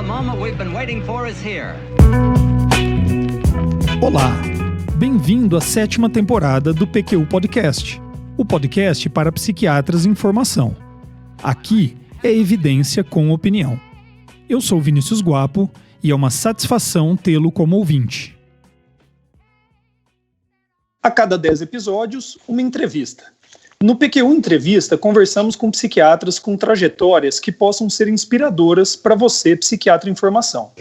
moment we've been waiting for is here. Olá, bem-vindo à 7ª temporada do PQU Podcast, o podcast para psiquiatras em formação. Aqui é evidência com opinião. Eu sou Vinícius Guapo e é uma satisfação tê-lo como ouvinte. A cada 10 episódios, uma entrevista. No PQU Entrevista, conversamos com psiquiatras com trajetórias que possam ser inspiradoras para você, psiquiatra em formação.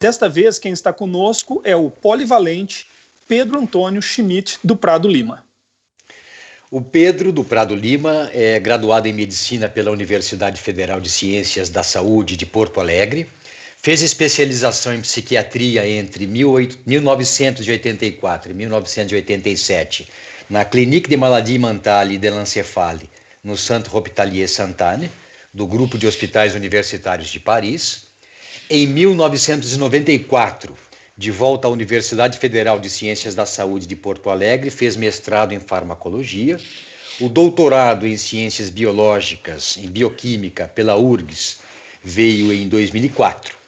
Desta vez, quem está conosco é o polivalente Pedro Antônio Schmidt, do Prado Lima. O Pedro do Prado Lima é graduado em Medicina pela Universidade Federal de Ciências da Saúde de Porto Alegre, fez especialização em psiquiatria entre 1984 e 1987 na Clinique de Maladies Mentales de l'Encéphale, no Centre Hospitalier Sainte-Anne, do Grupo de Hospitais Universitários de Paris. Em 1994, de volta à Universidade Federal de Ciências da Saúde de Porto Alegre, fez mestrado em farmacologia, o doutorado em ciências biológicas, em bioquímica, pela URGS, veio em 2004.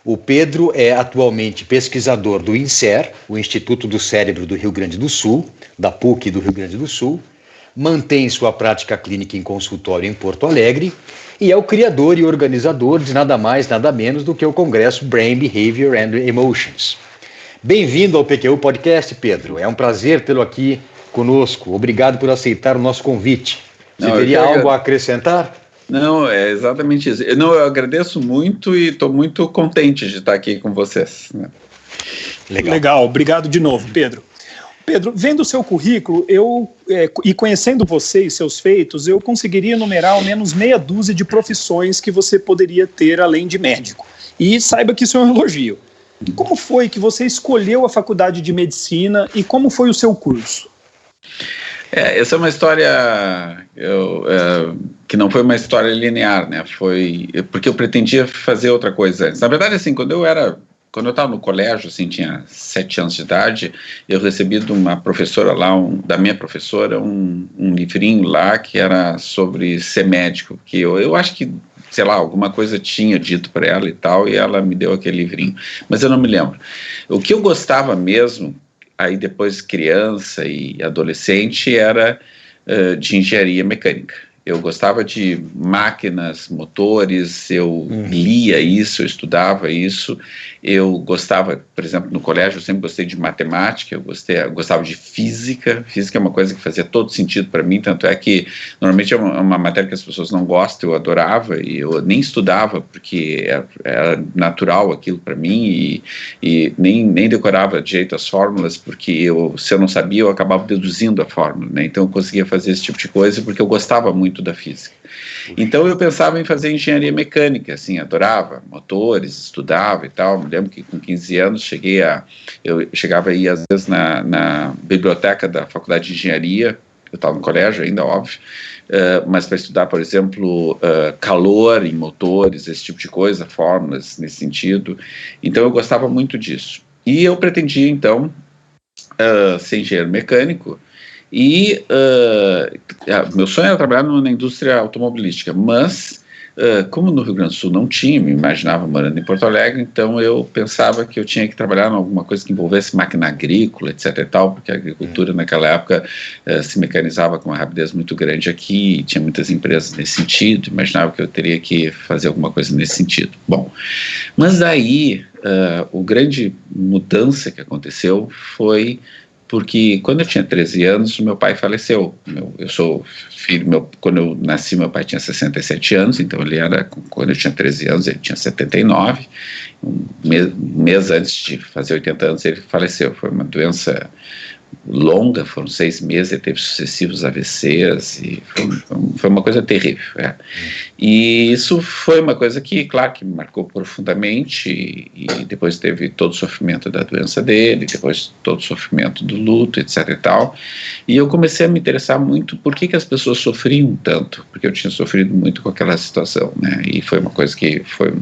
O Pedro é atualmente pesquisador do INSER, o Instituto do Cérebro do Rio Grande do Sul, da PUC do Rio Grande do Sul, mantém sua prática clínica em consultório em Porto Alegre e é o criador e organizador de nada mais, nada menos do que o Congresso Brain, Behavior and Emotions. Bem-vindo ao PQU Podcast, Pedro. É um prazer tê-lo aqui conosco. Obrigado por aceitar o nosso convite. Você teria algo a acrescentar? Não, é exatamente isso. Eu agradeço muito e estou muito contente de estar aqui com vocês. Legal, obrigado de novo, Pedro. Pedro, vendo o seu currículo, e conhecendo você e seus feitos, eu conseguiria enumerar ao menos meia dúzia de profissões que você poderia ter além de médico. E saiba que isso é um elogio. Como foi que você escolheu a faculdade de medicina e como foi o seu curso? Essa é uma história que não foi uma história linear, né? Foi porque eu pretendia fazer outra coisa antes. Na verdade, assim, quando eu estava no colégio, assim, tinha 7 anos de idade, eu recebi de uma professora lá, da minha professora, um livrinho lá que era sobre ser médico, que eu acho que, sei lá, alguma coisa tinha dito para ela e tal, e ela me deu aquele livrinho, mas eu não me lembro. O que eu gostava mesmo, aí depois criança e adolescente, era de engenharia mecânica. Eu gostava de máquinas, motores, eu lia isso, eu estudava isso, eu gostava, por exemplo, no colégio eu sempre gostei de matemática, eu gostava de física é uma coisa que fazia todo sentido para mim, tanto é que normalmente é uma matéria que as pessoas não gostam, eu adorava, e eu nem estudava, porque era natural aquilo para mim, e nem decorava direito as fórmulas, porque se eu não sabia, eu acabava deduzindo a fórmula, né? Então eu conseguia fazer esse tipo de coisa, porque eu gostava muito da física. Então eu pensava em fazer engenharia mecânica, assim, adorava motores, estudava e tal. Me lembro que com 15 anos eu chegava aí às vezes na biblioteca da faculdade de engenharia, eu estava no colégio ainda, óbvio, mas para estudar, por exemplo, calor em motores, esse tipo de coisa, fórmulas nesse sentido. Então eu gostava muito disso. E eu pretendia então ser engenheiro mecânico. E meu sonho era trabalhar na indústria automobilística, mas como no Rio Grande do Sul não tinha, me imaginava morando em Porto Alegre, então eu pensava que eu tinha que trabalhar em alguma coisa que envolvesse máquina agrícola, etc e tal, porque a agricultura naquela época se mecanizava com uma rapidez muito grande aqui, e tinha muitas empresas nesse sentido, imaginava que eu teria que fazer alguma coisa nesse sentido. Bom, mas daí a grande mudança que aconteceu foi porque quando eu tinha 13 anos, meu pai faleceu. Eu sou filho, quando eu nasci, meu pai tinha 67 anos, então quando eu tinha 13 anos, ele tinha 79, um mês antes de fazer 80 anos, ele faleceu. Foi uma doença longa, foram 6 meses, ele teve sucessivos AVCs, e foi uma coisa terrível. E isso foi uma coisa que, claro, que me marcou profundamente, e depois teve todo o sofrimento da doença dele, depois todo o sofrimento do luto, etc e tal, e eu comecei a me interessar muito por que as pessoas sofriam tanto, porque eu tinha sofrido muito com aquela situação, né, e foi uma coisa que foi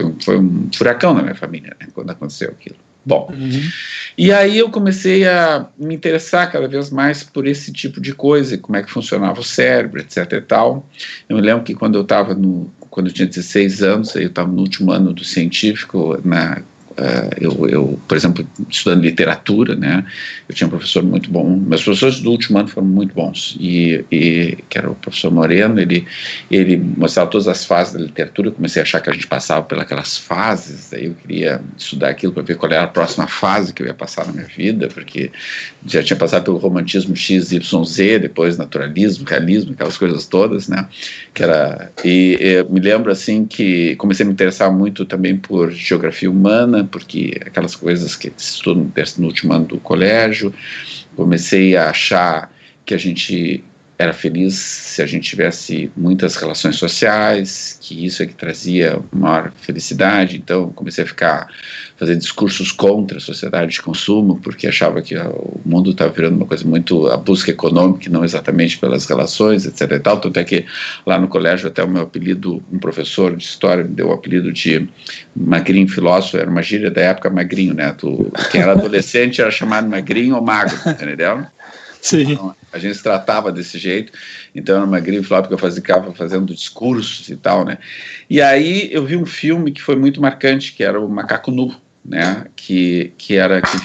um furacão na minha família, né, quando aconteceu aquilo. Bom, e aí eu comecei a me interessar cada vez mais por esse tipo de coisa, como é que funcionava o cérebro, etc e tal. Eu me lembro que quando eu estava quando eu tinha 16 anos, eu estava no último ano do científico, eu, por exemplo, estudando literatura, né, eu tinha um professor muito bom, meus professores do último ano foram muito bons, e que era o professor Moreno, ele mostrava todas as fases da literatura, eu comecei a achar que a gente passava pelas fases, daí eu queria estudar aquilo para ver qual era a próxima fase que eu ia passar na minha vida, porque já tinha passado pelo romantismo X, Y, Z, depois naturalismo, realismo, aquelas coisas todas, né, eu me lembro assim que comecei a me interessar muito também por geografia humana, porque aquelas coisas que estudo no último ano do colégio, comecei a achar que a gente era feliz se a gente tivesse muitas relações sociais, que isso é que trazia maior felicidade. Então comecei a fazer discursos contra a sociedade de consumo, porque achava que o mundo estava virando uma coisa muito a busca econômica, e não exatamente pelas relações, etc. e tal. Tanto é que lá no colégio até o meu apelido, um professor de história me deu o apelido de magrinho filósofo, era uma gíria da época, magrinho, né? Quem era adolescente era chamado magrinho ou magro, entendeu? Sim. Então, a gente se tratava desse jeito, então era magrinho filósofo, porque eu ficava fazendo discursos e tal, né? E aí eu vi um filme que foi muito marcante, que era o Macaco Nu, né, que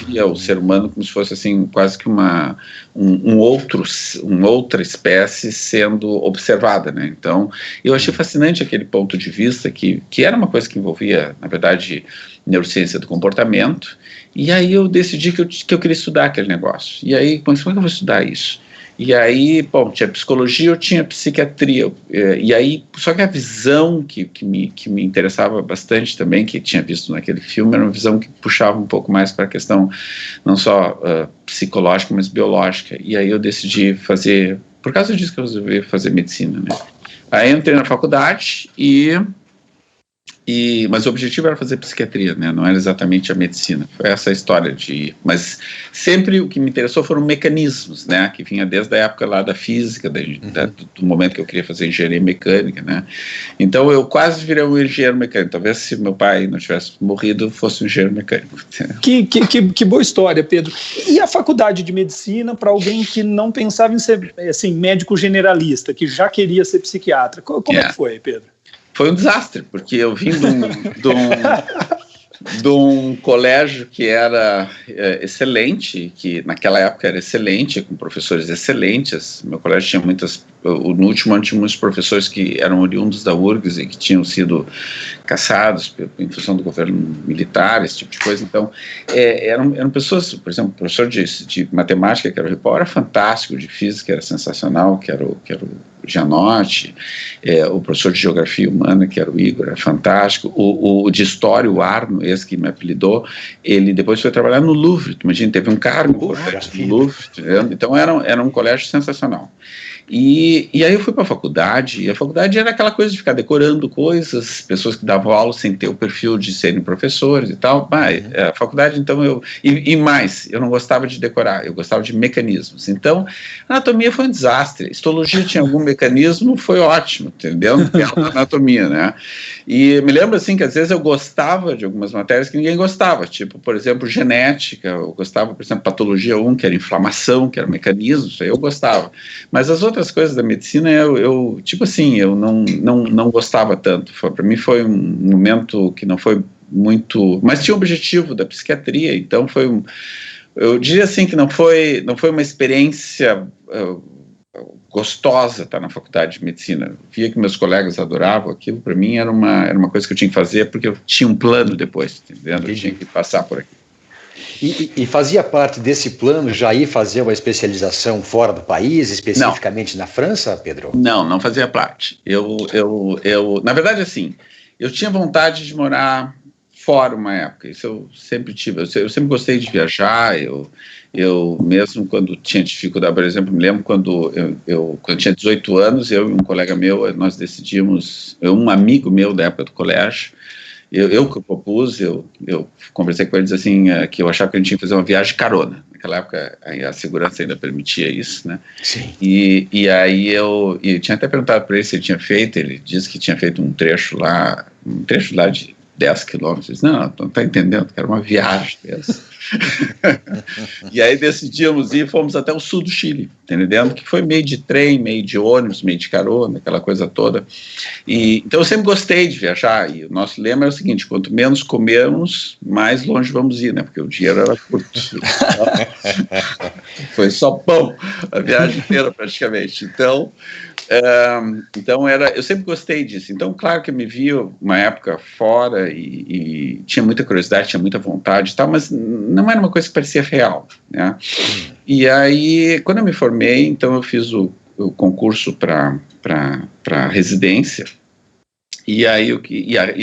via o ser humano como se fosse assim quase que uma outra espécie sendo observada, né? Então eu achei fascinante aquele ponto de vista que era uma coisa que envolvia, na verdade, neurociência do comportamento. E aí eu decidi que eu queria estudar aquele negócio. E aí, como é que eu vou estudar isso? E aí, bom, tinha psicologia, eu tinha psiquiatria, e aí, só que a visão que me interessava bastante também, que tinha visto naquele filme, era uma visão que puxava um pouco mais para a questão não só psicológica, mas biológica. E aí eu decidi fazer, por causa disso que eu resolvi fazer medicina, né? Aí eu entrei na faculdade mas o objetivo era fazer psiquiatria, né? Não era exatamente a medicina. Foi essa a história mas sempre o que me interessou foram mecanismos, né? Que vinha desde a época lá da física, do momento que eu queria fazer engenharia mecânica, né? Então eu quase virei um engenheiro mecânico. Talvez se meu pai não tivesse morrido, fosse um engenheiro mecânico. Que boa história, Pedro. E a faculdade de medicina para alguém que não pensava em ser assim, médico generalista, que já queria ser psiquiatra? Como é que foi, Pedro? Foi um desastre, porque eu vim de um colégio que era excelente, que naquela época era excelente, com professores excelentes. Meu colégio tinha no último ano tinha muitos professores que eram oriundos da URGS e que tinham sido caçados em função do governo militar, esse tipo de coisa. Então, eram pessoas, por exemplo, o professor de matemática, que era o Ripoll, era fantástico, de física era sensacional, que era o Gianotti, o professor de geografia humana, que era o Igor, era fantástico, o de história, o Arno, esse que me apelidou, ele depois foi trabalhar no Louvre, imagina, teve um cargo no Louvre, então era um colégio sensacional. E aí eu fui para a faculdade, e a faculdade era aquela coisa de ficar decorando coisas, pessoas que davam aula sem ter o perfil de serem professores e tal, mas a faculdade, então e mais, eu não gostava de decorar, eu gostava de mecanismos, então anatomia foi um desastre, histologia tinha algum mecanismo, foi ótimo, entendeu? Anatomia, né? E me lembro assim que às vezes eu gostava de algumas matérias que ninguém gostava, tipo, por exemplo, genética, eu gostava, por exemplo, patologia 1, que era inflamação, que era mecanismo, isso aí eu gostava, mas as outras coisas da medicina, eu tipo assim, eu não gostava tanto. Para mim foi um momento que não foi muito, mas tinha o objetivo da psiquiatria, então eu diria assim que não foi uma experiência gostosa estar na faculdade de medicina. Via que meus colegas adoravam aquilo, para mim era uma coisa que eu tinha que fazer porque eu tinha um plano depois, entendendo? Eu tinha que passar por aqui. E fazia parte desse plano já ir fazer uma especialização fora do país, especificamente na França, Pedro? Não fazia parte. Na verdade, assim, eu tinha vontade de morar fora uma época, isso eu sempre tive, eu sempre gostei de viajar, eu mesmo quando tinha dificuldade, por exemplo, me lembro quando eu tinha 18 anos, eu e um colega meu, nós decidimos, um amigo meu da época do colégio, eu que propus, eu conversei com eles assim, que eu achava que a gente tinha que fazer uma viagem carona. Naquela época a segurança ainda permitia isso, né? Sim. E aí eu tinha até perguntado para ele se ele tinha feito, ele disse que tinha feito um trecho lá 10 quilômetros. Não está entendendo, que era uma viagem dessa. E aí decidimos ir, fomos até o sul do Chile, entendendo? Que foi meio de trem, meio de ônibus, meio de carona, aquela coisa toda. Então eu sempre gostei de viajar, e o nosso lema é o seguinte: quanto menos comermos, mais longe vamos ir, né? Porque o dinheiro era curto. Foi só pão a viagem inteira praticamente. Então eu sempre gostei disso. Então, claro que eu me vi uma época fora e tinha muita curiosidade, tinha muita vontade e tal, mas não era uma coisa que parecia real, né? E aí, quando eu me formei, então eu fiz o concurso para residência. E aí,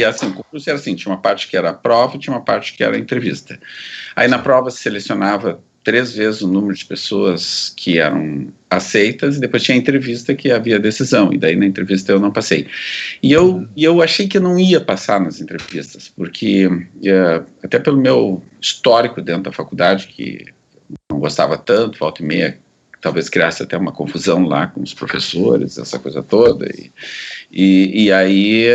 assim, o concurso era assim, tinha uma parte que era prova e tinha uma parte que era entrevista. Aí na prova se selecionava 3 vezes o número de pessoas que eram aceitas, e depois tinha a entrevista que havia decisão, e daí na entrevista eu não passei. E eu achei que eu não ia passar nas entrevistas, porque até pelo meu histórico dentro da faculdade, que não gostava tanto, volta e meia, talvez criasse até uma confusão lá com os professores, essa coisa toda, e aí,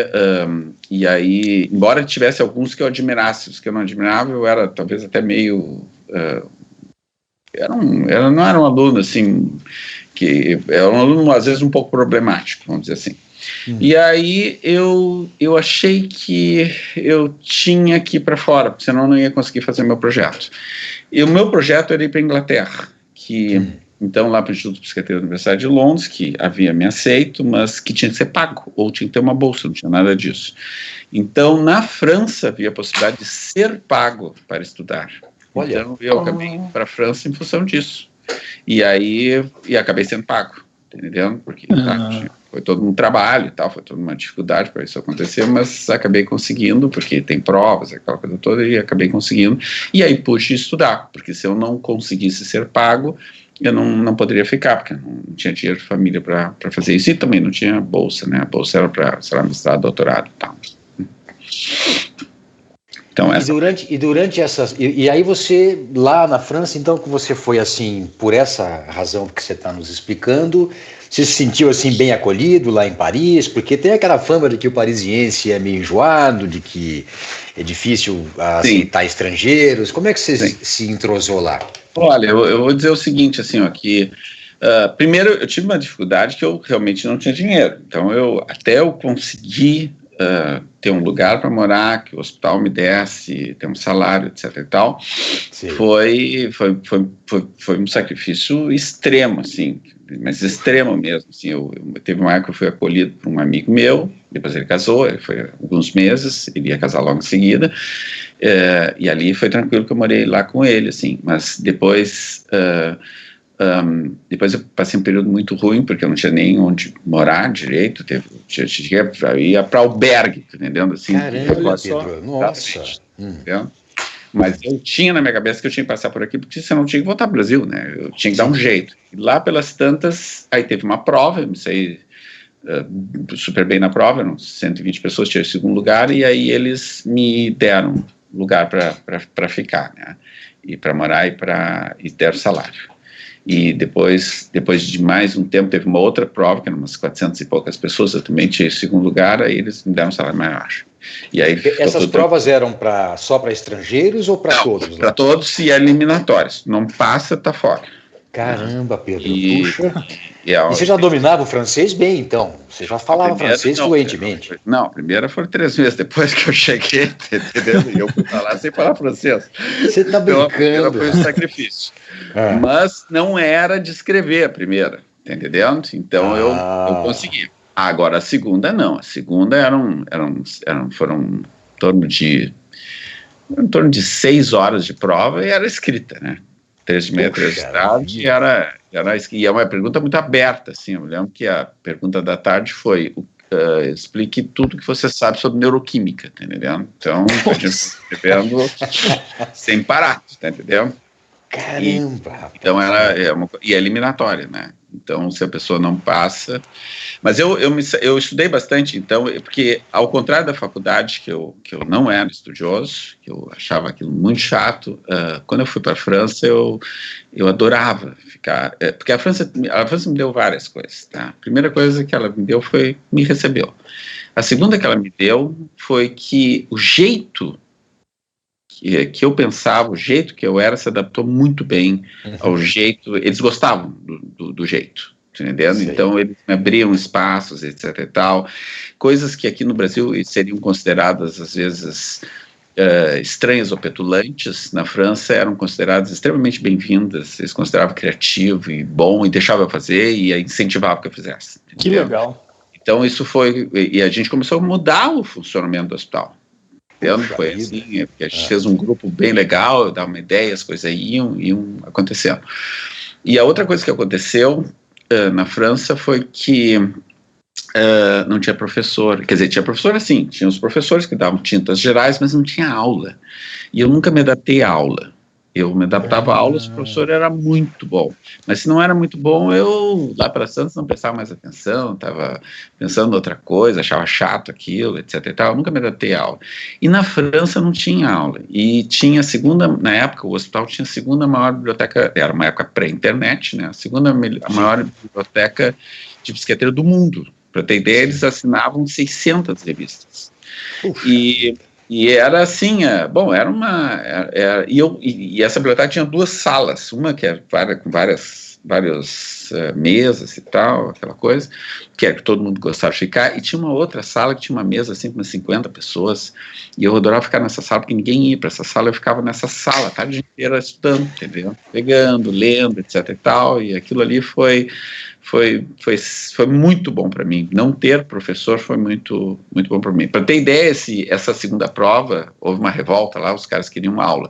embora tivesse alguns que eu admirasse, os que eu não admirava, eu era talvez até meio... não era um aluno assim, que era um aluno às vezes um pouco problemático, vamos dizer assim. E aí eu achei que eu tinha que ir para fora, porque senão eu não ia conseguir fazer meu projeto. E o meu projeto era ir para a Inglaterra, então lá para o Instituto de Psiquiatria da Universidade de Londres, que havia me aceito, mas que tinha que ser pago, ou tinha que ter uma bolsa, não tinha nada disso. Então na França havia a possibilidade de ser pago para estudar. Olha. Então eu acabei indo para a França em função disso. E aí acabei sendo pago, entendeu? Porque foi todo um trabalho e tal, foi toda uma dificuldade para isso acontecer, mas acabei conseguindo, porque tem provas, aquela coisa toda, e acabei conseguindo. E aí pude estudar, porque se eu não conseguisse ser pago, eu não poderia ficar, porque não tinha dinheiro de família para fazer isso, e também não tinha bolsa, né? A bolsa era para, sei lá, mestrado, doutorado e tal. Então, durante essas... E aí você, lá na França, então, que você foi assim, por essa razão que você está nos explicando, você se sentiu assim bem acolhido lá em Paris? Porque tem aquela fama de que o parisiense é meio enjoado, de que é difícil aceitar estrangeiros. Como é que você se entrosou lá? Olha, eu vou dizer o seguinte, assim, ó, que primeiro eu tive uma dificuldade que eu realmente não tinha dinheiro. Então, até eu consegui ter um lugar para morar, que o hospital me desse, ter um salário, etc e tal, foi um sacrifício extremo, assim, mas extremo mesmo, assim. Eu teve uma época que eu fui acolhido por um amigo meu, depois ele casou, ele foi alguns meses, ele ia casar logo em seguida, e ali foi tranquilo que eu morei lá com ele, assim, mas depois eu passei um período muito ruim, porque eu não tinha nem onde morar direito, eu ia para albergue, entendendo? Assim, caramba, Pedro, nossa. Entendeu? Mas eu tinha na minha cabeça que eu tinha que passar por aqui, porque senão eu tinha que voltar ao Brasil, né? Eu tinha que dar um jeito. E lá pelas tantas, aí teve uma prova, eu me saí super bem na prova, eram 120 pessoas, tinha segundo lugar, e aí eles me deram lugar para ficar, né? E para morar e deram salário. E depois de mais um tempo, teve uma outra prova, que eram umas 400 e poucas pessoas, eu também tinha segundo lugar, aí eles me deram um salário maior. E aí essas provas eram só para estrangeiros ou para todos? Para todos e eliminatórios. Não passa, tá fora. Caramba, Pedro, puxa. E você já dominava o francês bem, então? Você já falava francês fluentemente? Não, a primeira foram 3 meses depois que eu cheguei, entendeu? E eu fui falar sem falar francês. Você tá brincando. Então, a primeira foi um sacrifício. Mas não era de escrever a primeira, tá entendendo? Então eu consegui. Agora a segunda não. A segunda foram em torno de 6 horas de prova e era escrita, né? 3h30, 3 da tarde, e é uma pergunta muito aberta, assim. Eu lembro que a pergunta da tarde foi explique tudo que você sabe sobre neuroquímica, tá entendendo? Então, a gente escrevendo sem parar, tá entendendo? Caramba! Então e é eliminatória, né? Então, se a pessoa não passa... Mas eu estudei bastante, então, porque ao contrário da faculdade, que eu não era estudioso, que eu achava aquilo muito chato, quando eu fui para a França, eu adorava ficar... porque a França me deu várias coisas, tá? A primeira coisa que ela me deu foi, me recebeu. A segunda que ela me deu foi que o jeito que eu pensava, o jeito que eu era, se adaptou muito bem ao jeito, eles gostavam do jeito, entendendo? Sim. Então eles me abriam espaços, etc e tal, coisas que aqui no Brasil seriam consideradas às vezes estranhas ou petulantes, na França eram consideradas extremamente bem-vindas, eles consideravam criativo e bom, e deixavam eu fazer, e incentivavam que eu fizesse. Que legal. Então isso foi, e a gente começou a mudar o funcionamento do hospital. Foi assim, porque a gente fez um grupo bem legal, eu dava uma ideia, as coisas iam acontecendo. E a outra coisa que aconteceu na França foi que não tinha professor, quer dizer, tinha professor assim, tinha os professores que davam tintas gerais, mas não tinha aula. E eu nunca me adaptei à aula. Eu me adaptava à aula se o professor era muito bom. Mas se não era muito bom, eu lá para Santos não prestava mais atenção, estava pensando em outra coisa, achava chato aquilo, etc e tal. Eu nunca me adaptei à aula. E na França não tinha aula. E tinha a segunda, na época, o hospital tinha a segunda maior biblioteca, era uma época pré-internet, né? A maior biblioteca de psiquiatria do mundo. Para ter ideia, eles assinavam 600 revistas. E era assim, era uma... E essa biblioteca tinha duas salas, uma que era com várias mesas e tal, aquela coisa, que era que todo mundo gostava de ficar, e tinha uma outra sala que tinha uma mesa assim com umas 50 pessoas, e eu adorava ficar nessa sala, porque ninguém ia para essa sala, eu ficava nessa sala a tarde inteira estudando, entendeu? Pegando, lendo, etc e tal, e aquilo ali foi muito bom para mim. Não ter professor foi muito, muito bom para mim. Para ter ideia, essa segunda prova, houve uma revolta lá, os caras queriam uma aula.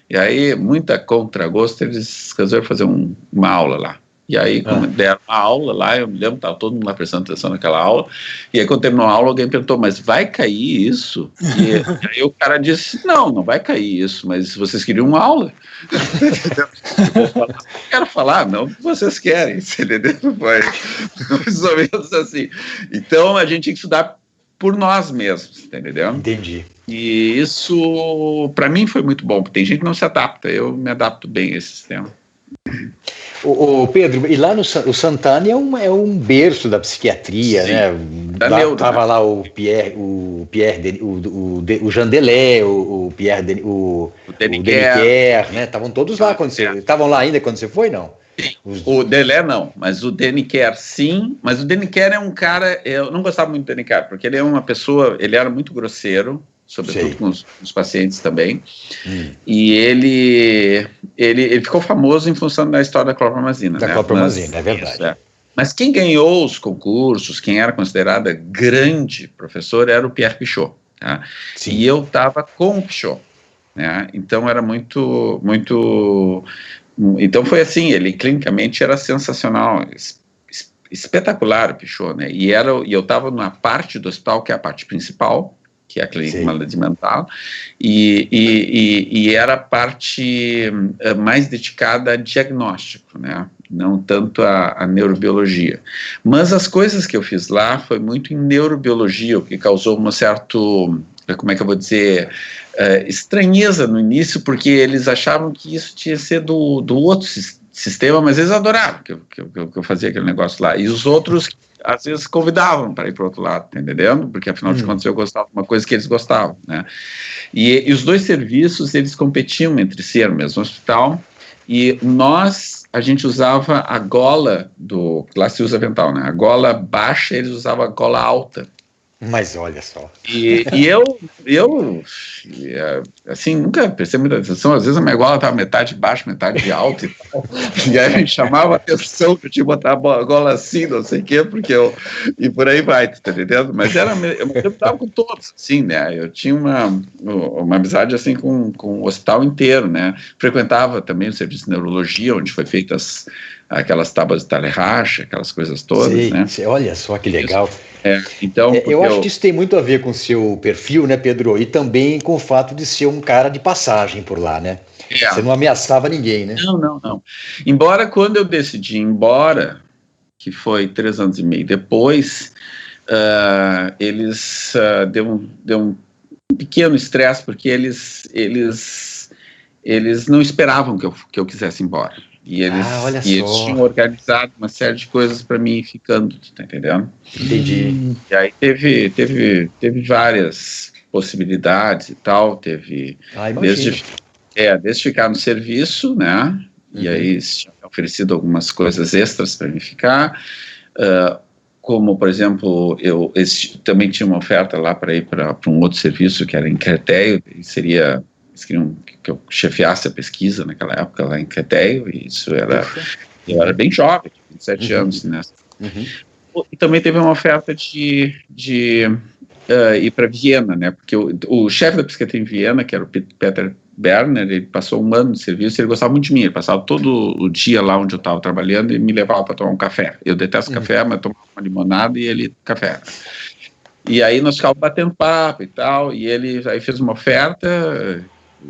E aí, muita contragosto, eles resolveram fazer uma aula lá. E aí, como deram uma aula lá, eu me lembro, estava todo mundo lá prestando atenção naquela aula, e aí quando terminou a aula, alguém perguntou, mas vai cair isso? E aí o cara disse, não vai cair isso, mas vocês queriam uma aula? Eu quero falar, não que vocês querem, entendeu? Foi mais ou menos assim. Então, a gente tinha que estudar por nós mesmos, entendeu? Entendi. E isso, para mim, foi muito bom, porque tem gente que não se adapta, eu me adapto bem a esse sistema. O Pedro, e lá no Santana é um berço da psiquiatria, sim, né? Tava lá o Jean Delay, o Deniker, né? Estavam todos lá quando você... Estavam lá ainda quando você foi, não? Sim. O Delé não, mas o Deniker sim, mas o Deniker é um cara, eu não gostava muito do Deniker, porque ele é uma pessoa, ele era muito grosseiro, sobretudo com os pacientes também, e ele ficou famoso em função da história da clorpromazina. Da clorpromazina, é verdade. Mas quem ganhou os concursos, quem era considerada grande professor, era o Pierre Pichot, tá? E eu estava com o Pichot, né? Então era muito... Então foi assim, ele clinicamente era sensacional, espetacular o Pichot, né? E eu estava numa parte do hospital, que é a parte principal, que é a clínica de maladie mental, e era a parte mais dedicada a diagnóstico, né? Não tanto a neurobiologia. Mas as coisas que eu fiz lá foi muito em neurobiologia, o que causou uma certa, como é que eu vou dizer, estranheza no início, porque eles achavam que isso tinha que ser do outro sistema, mas eles adoravam que eu fazia aquele negócio lá. E os outros, às vezes, convidavam para ir para o outro lado, tá entendendo? Porque, afinal de contas, eu gostava de uma coisa que eles gostavam, né? E os dois serviços, eles competiam entre si, era o mesmo hospital, e a gente usava a gola lá se usa avental, né? A gola baixa, eles usavam a gola alta. Mas olha só. E eu assim, nunca prestei muita atenção. Às vezes a minha gola estava metade baixa, metade alta e tal. E aí a gente chamava a atenção que eu tinha que botar a gola assim, não sei o quê, e por aí vai, tá entendendo? Mas eu estava com todos, assim, né? Eu tinha uma amizade, assim, com o hospital inteiro, né? Frequentava também o serviço de neurologia, onde foi feita aquelas tábuas de Tallerrache, aquelas coisas todas, né? Olha só que legal. Então, eu acho que isso tem muito a ver com o seu perfil, né, Pedro? E também com o fato de ser um cara de passagem por lá, né? Você não ameaçava ninguém, né? Não. Embora quando eu decidi ir embora, que foi 3 anos e meio depois, eles deu um pequeno estresse, porque eles não esperavam que eu quisesse ir embora. E eles tinham organizado uma série de coisas para mim ir ficando, tá entendendo? Entendi. E aí teve várias possibilidades e tal, desde ficar no serviço, né? E aí eles tinham oferecido algumas coisas extras para mim ficar, como, por exemplo, eles também tinha uma oferta lá para ir para um outro serviço que era em Créteil, eles queriam que eu chefiasse a pesquisa naquela época lá em Créteil, e eu era bem jovem, 27 anos, né? E também teve uma oferta de ir para Viena, né? Porque o chefe da psiquiatria em Viena, que era o Peter Berner, ele passou 1 ano de serviço, ele gostava muito de mim, ele passava todo o dia lá onde eu estava trabalhando e me levava para tomar um café. Eu detesto café, mas tomava uma limonada e ele café. E aí nós ficávamos batendo papo e tal, e ele aí fez uma oferta,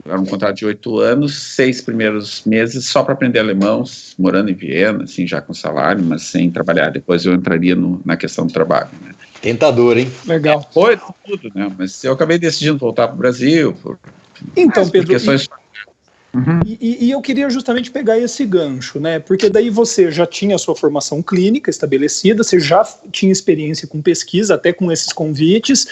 era um contrato de 8 anos, 6 primeiros meses só para aprender alemão, morando em Viena, assim, já com salário, mas sem trabalhar. Depois eu entraria na questão do trabalho, né? Tentador, hein? Legal. Foi tudo, né? Mas eu acabei decidindo voltar para o Brasil. Então, Pedro, questões... e eu queria justamente pegar esse gancho, né? Porque daí você já tinha a sua formação clínica estabelecida, você já tinha experiência com pesquisa, até com esses convites,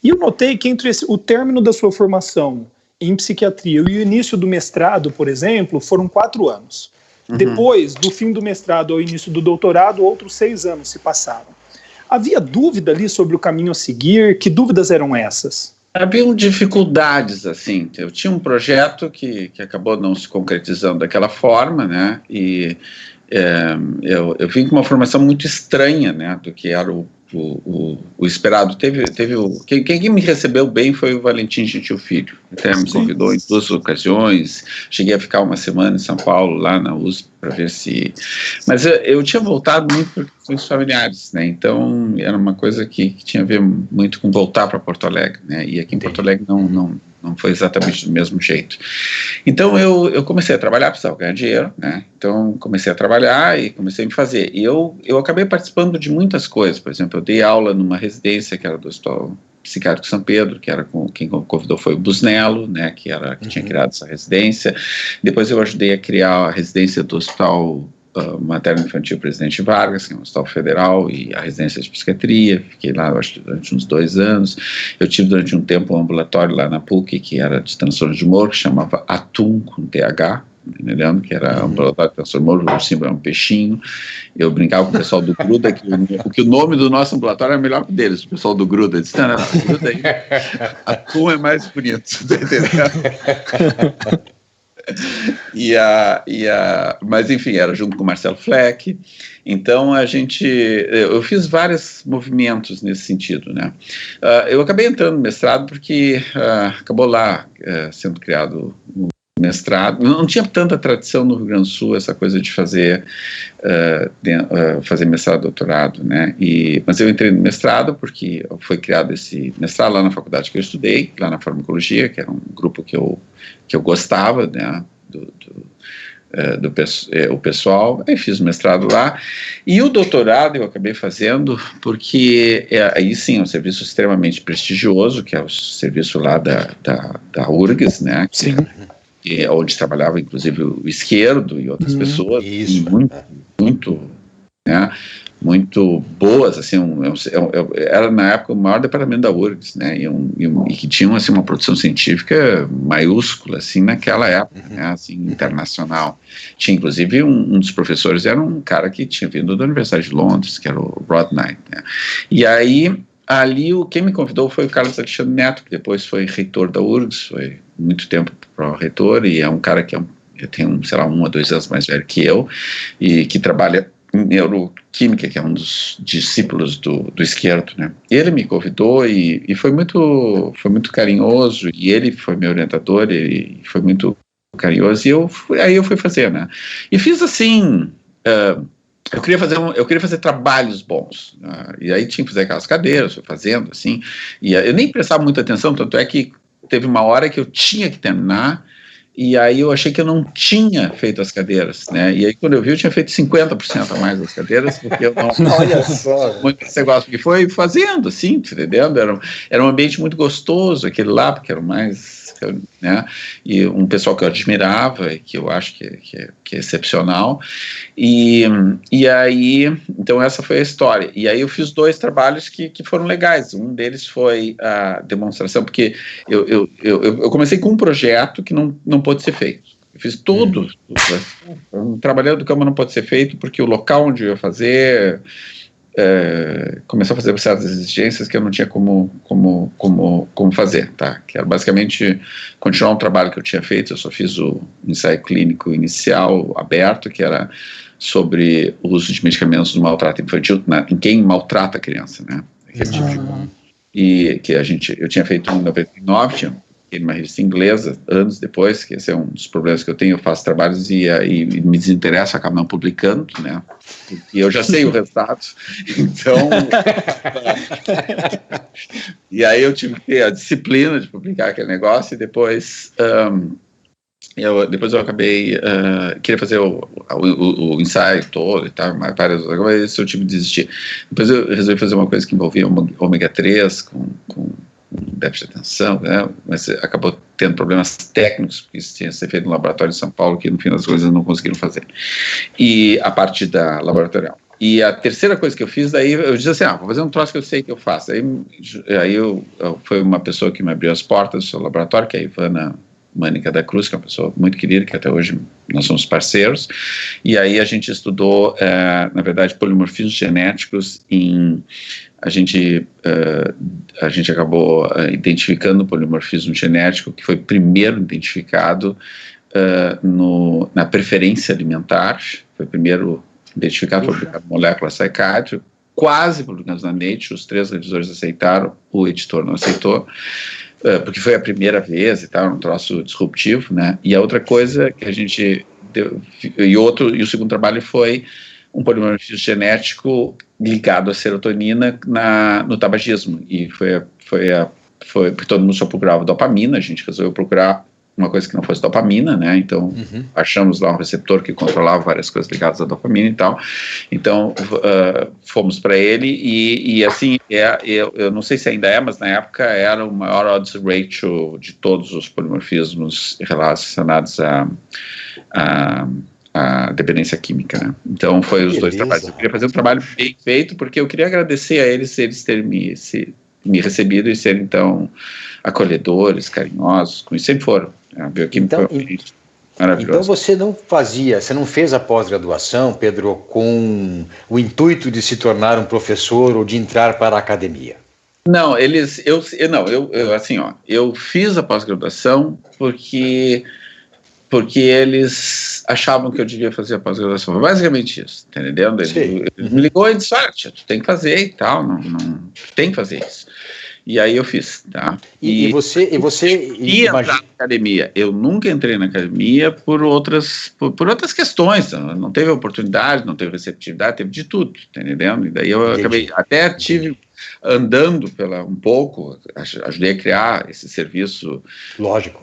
e eu notei que entre o término da sua formação em psiquiatria e o início do mestrado, por exemplo, foram 4 anos. Depois do fim do mestrado ao início do doutorado, outros 6 anos se passaram. Havia dúvida ali sobre o caminho a seguir? Que dúvidas eram essas? Haviam dificuldades, assim. Eu tinha um projeto que acabou não se concretizando daquela forma, né? E eu vim com uma formação muito estranha, né? Do que era o esperado. Quem me recebeu bem foi o Valentim Gentil Filho. Até me convidou em 2 ocasiões. Cheguei a ficar 1 semana em São Paulo, lá na USP, para ver se... Mas eu tinha voltado muito por questões familiares, né? Então, era uma coisa que tinha a ver muito com voltar para Porto Alegre, né? E aqui em Porto Alegre não foi exatamente do mesmo jeito. Então, eu comecei a trabalhar, precisava ganhar dinheiro, né? Então, comecei a trabalhar e comecei a me fazer. E eu acabei participando de muitas coisas. Por exemplo, eu dei aula numa residência que era do Hospital Psiquiátrico São Pedro, que era quem convidou foi o Busnello, né? Que tinha criado essa residência. Depois eu ajudei a criar a residência do Hospital Materno-Infantil Presidente Vargas, que é um hospital federal, e a residência de psiquiatria. Fiquei lá, eu acho, durante uns 2 anos. Eu tive durante um tempo um ambulatório lá na PUC, que era de transtorno de humor, que chamava Atum, com TH, entendendo? Que era um ambulatório de transtorno de humor, o símbolo é um peixinho. Eu brincava com o pessoal do Gruda, que o nome do nosso ambulatório era melhor que o deles, o pessoal do Gruda. Disse, não, Gruda aí, Atum é mais bonito, tá entendendo? Mas enfim, era junto com o Marcelo Fleck. Então eu fiz vários movimentos nesse sentido, né? Eu acabei entrando no mestrado porque acabou lá sendo criado o mestrado. Não tinha tanta tradição no Rio Grande do Sul essa coisa de fazer mestrado, doutorado, né? Mas eu entrei no mestrado porque foi criado esse mestrado lá na faculdade que eu estudei, lá na farmacologia, que era um grupo que eu gostava, né, o pessoal. Aí fiz o mestrado lá, e o doutorado eu acabei fazendo porque aí sim é um serviço extremamente prestigioso, que é o serviço lá da URGS, né, onde trabalhava inclusive o Esquerdo e outras pessoas, muito, né, muito boas, assim, era na época o maior departamento da URGS, né, e que tinham, assim, uma produção científica maiúscula, assim, naquela época, né, assim, internacional. Tinha, inclusive, um dos professores era um cara que tinha vindo da Universidade de Londres, que era o Rod Knight, né, e aí, ali, quem me convidou foi o Carlos Alexandre Neto, que depois foi reitor da URGS, foi muito tempo pró-reitor, e é um cara que tem, sei lá, 1 ou 2 anos mais velho que eu, e que trabalha em neuroquímica, que é um dos discípulos do Esquerdo, né? Ele me convidou e foi muito carinhoso, e ele foi meu orientador, e foi muito carinhoso, e aí eu fui fazer, né? E fiz assim, eu queria fazer trabalhos bons, e aí tinha que fazer aquelas cadeiras, fui fazendo assim, e eu nem prestava muita atenção, tanto é que teve uma hora que eu tinha que terminar, e aí eu achei que eu não tinha feito as cadeiras, né, e aí quando eu vi eu tinha feito 50% a mais das cadeiras, porque eu não... Olha só! Muito esse negócio, porque foi fazendo assim, entendendo? Era um ambiente muito gostoso, aquele lá, porque era o mais... né, e um pessoal que eu admirava e que eu acho que é excepcional, e aí, então essa foi a história, e aí eu fiz 2 trabalhos que foram legais. Um deles foi a demonstração, porque eu comecei com um projeto que não pôde ser feito. Eu fiz tudo, um trabalho do campo não pode ser feito, porque o local onde eu ia fazer... começou a fazer certas exigências que eu não tinha como fazer, tá? Que era basicamente continuar um trabalho que eu tinha feito. Eu só fiz o ensaio clínico inicial aberto, que era sobre o uso de medicamentos no maltrato infantil, em quem maltrata a criança, né? E que eu tinha feito em 99, tinha uma revista inglesa, anos depois, que esse é um dos problemas que eu tenho. Eu faço trabalhos e me desinteresso, acabo não publicando, né, e eu já sei o resultado, então e aí eu tive que ter a disciplina de publicar aquele negócio, e depois eu acabei, queria fazer o ensaio todo e tal, várias outras coisas, eu tive que desistir. Depois eu resolvi fazer uma coisa que envolvia ômega 3 com déficit de atenção, né? Mas acabou tendo problemas técnicos, porque isso tinha que ser feito no laboratório em São Paulo, que no fim das coisas não conseguiram fazer, e a parte da laboratorial. E a terceira coisa que eu fiz, daí eu disse assim, vou fazer um troço que eu sei que eu faço. Aí foi uma pessoa que me abriu as portas do seu laboratório, que é a Ivana Mânica da Cruz, que é uma pessoa muito querida, que até hoje nós somos parceiros, e aí a gente estudou, na verdade, polimorfismos genéticos a gente acabou identificando o polimorfismo genético, que foi primeiro identificado na preferência alimentar, foi primeiro identificado, foi publicado no Molecular Psychiatry, quase publicado na Nature, os 3 revisores aceitaram, o editor não aceitou, porque foi a primeira vez e tal, um troço disruptivo, né? E a outra coisa que a gente deu, e o segundo trabalho foi um polimorfismo genético ligado à serotonina no tabagismo, e foi porque todo mundo só procurava dopamina, a gente resolveu procurar uma coisa que não fosse dopamina, né, então achamos lá um receptor que controlava várias coisas ligadas à dopamina e tal, então fomos para ele, e assim, eu não sei se ainda é, mas na época era o maior odds ratio de todos os polimorfismos relacionados a dependência química, né? Então foi os 2 trabalhos. Eu queria fazer um trabalho bem feito, porque eu queria agradecer a eles terem me recebido e serem então acolhedores, carinhosos, como sempre foram. A bioquímica foi maravilhosa. Então você não fez a pós-graduação, Pedro, com o intuito de se tornar um professor ou de entrar para a academia? Não, eu fiz a pós-graduação porque eles achavam que eu devia fazer a pós-graduação. Basicamente isso, tá entendendo? Ele me ligou e disse, olha, tu tem que fazer e tal, tu tem que fazer isso. E aí eu fiz, tá? E você ia entrar na academia. Eu nunca entrei na academia por outras questões. Não teve oportunidade, não teve receptividade, teve de tudo, tá entendendo? E daí eu acabei, até tive andando um pouco, ajudei a criar esse serviço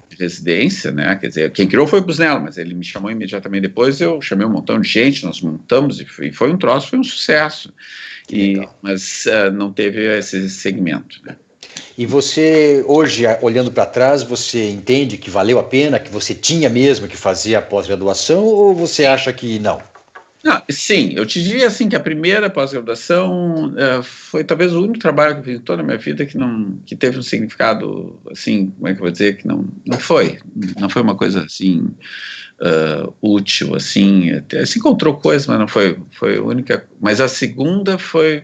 de residência, né? Quer dizer, quem criou foi o Busnello, mas ele me chamou imediatamente depois, eu chamei um montão de gente, nós montamos e foi um sucesso. Mas não teve esse segmento, né? E você, hoje, olhando para trás, você entende que valeu a pena, que você tinha mesmo que fazer a pós-graduação, ou você acha que não? Não, sim, eu te diria assim que a primeira pós-graduação foi talvez o único trabalho que eu fiz em toda a minha vida que teve um significado, assim, como é que eu vou dizer, que não foi uma coisa assim útil, assim, até se encontrou coisas, mas não foi a única, mas a segunda foi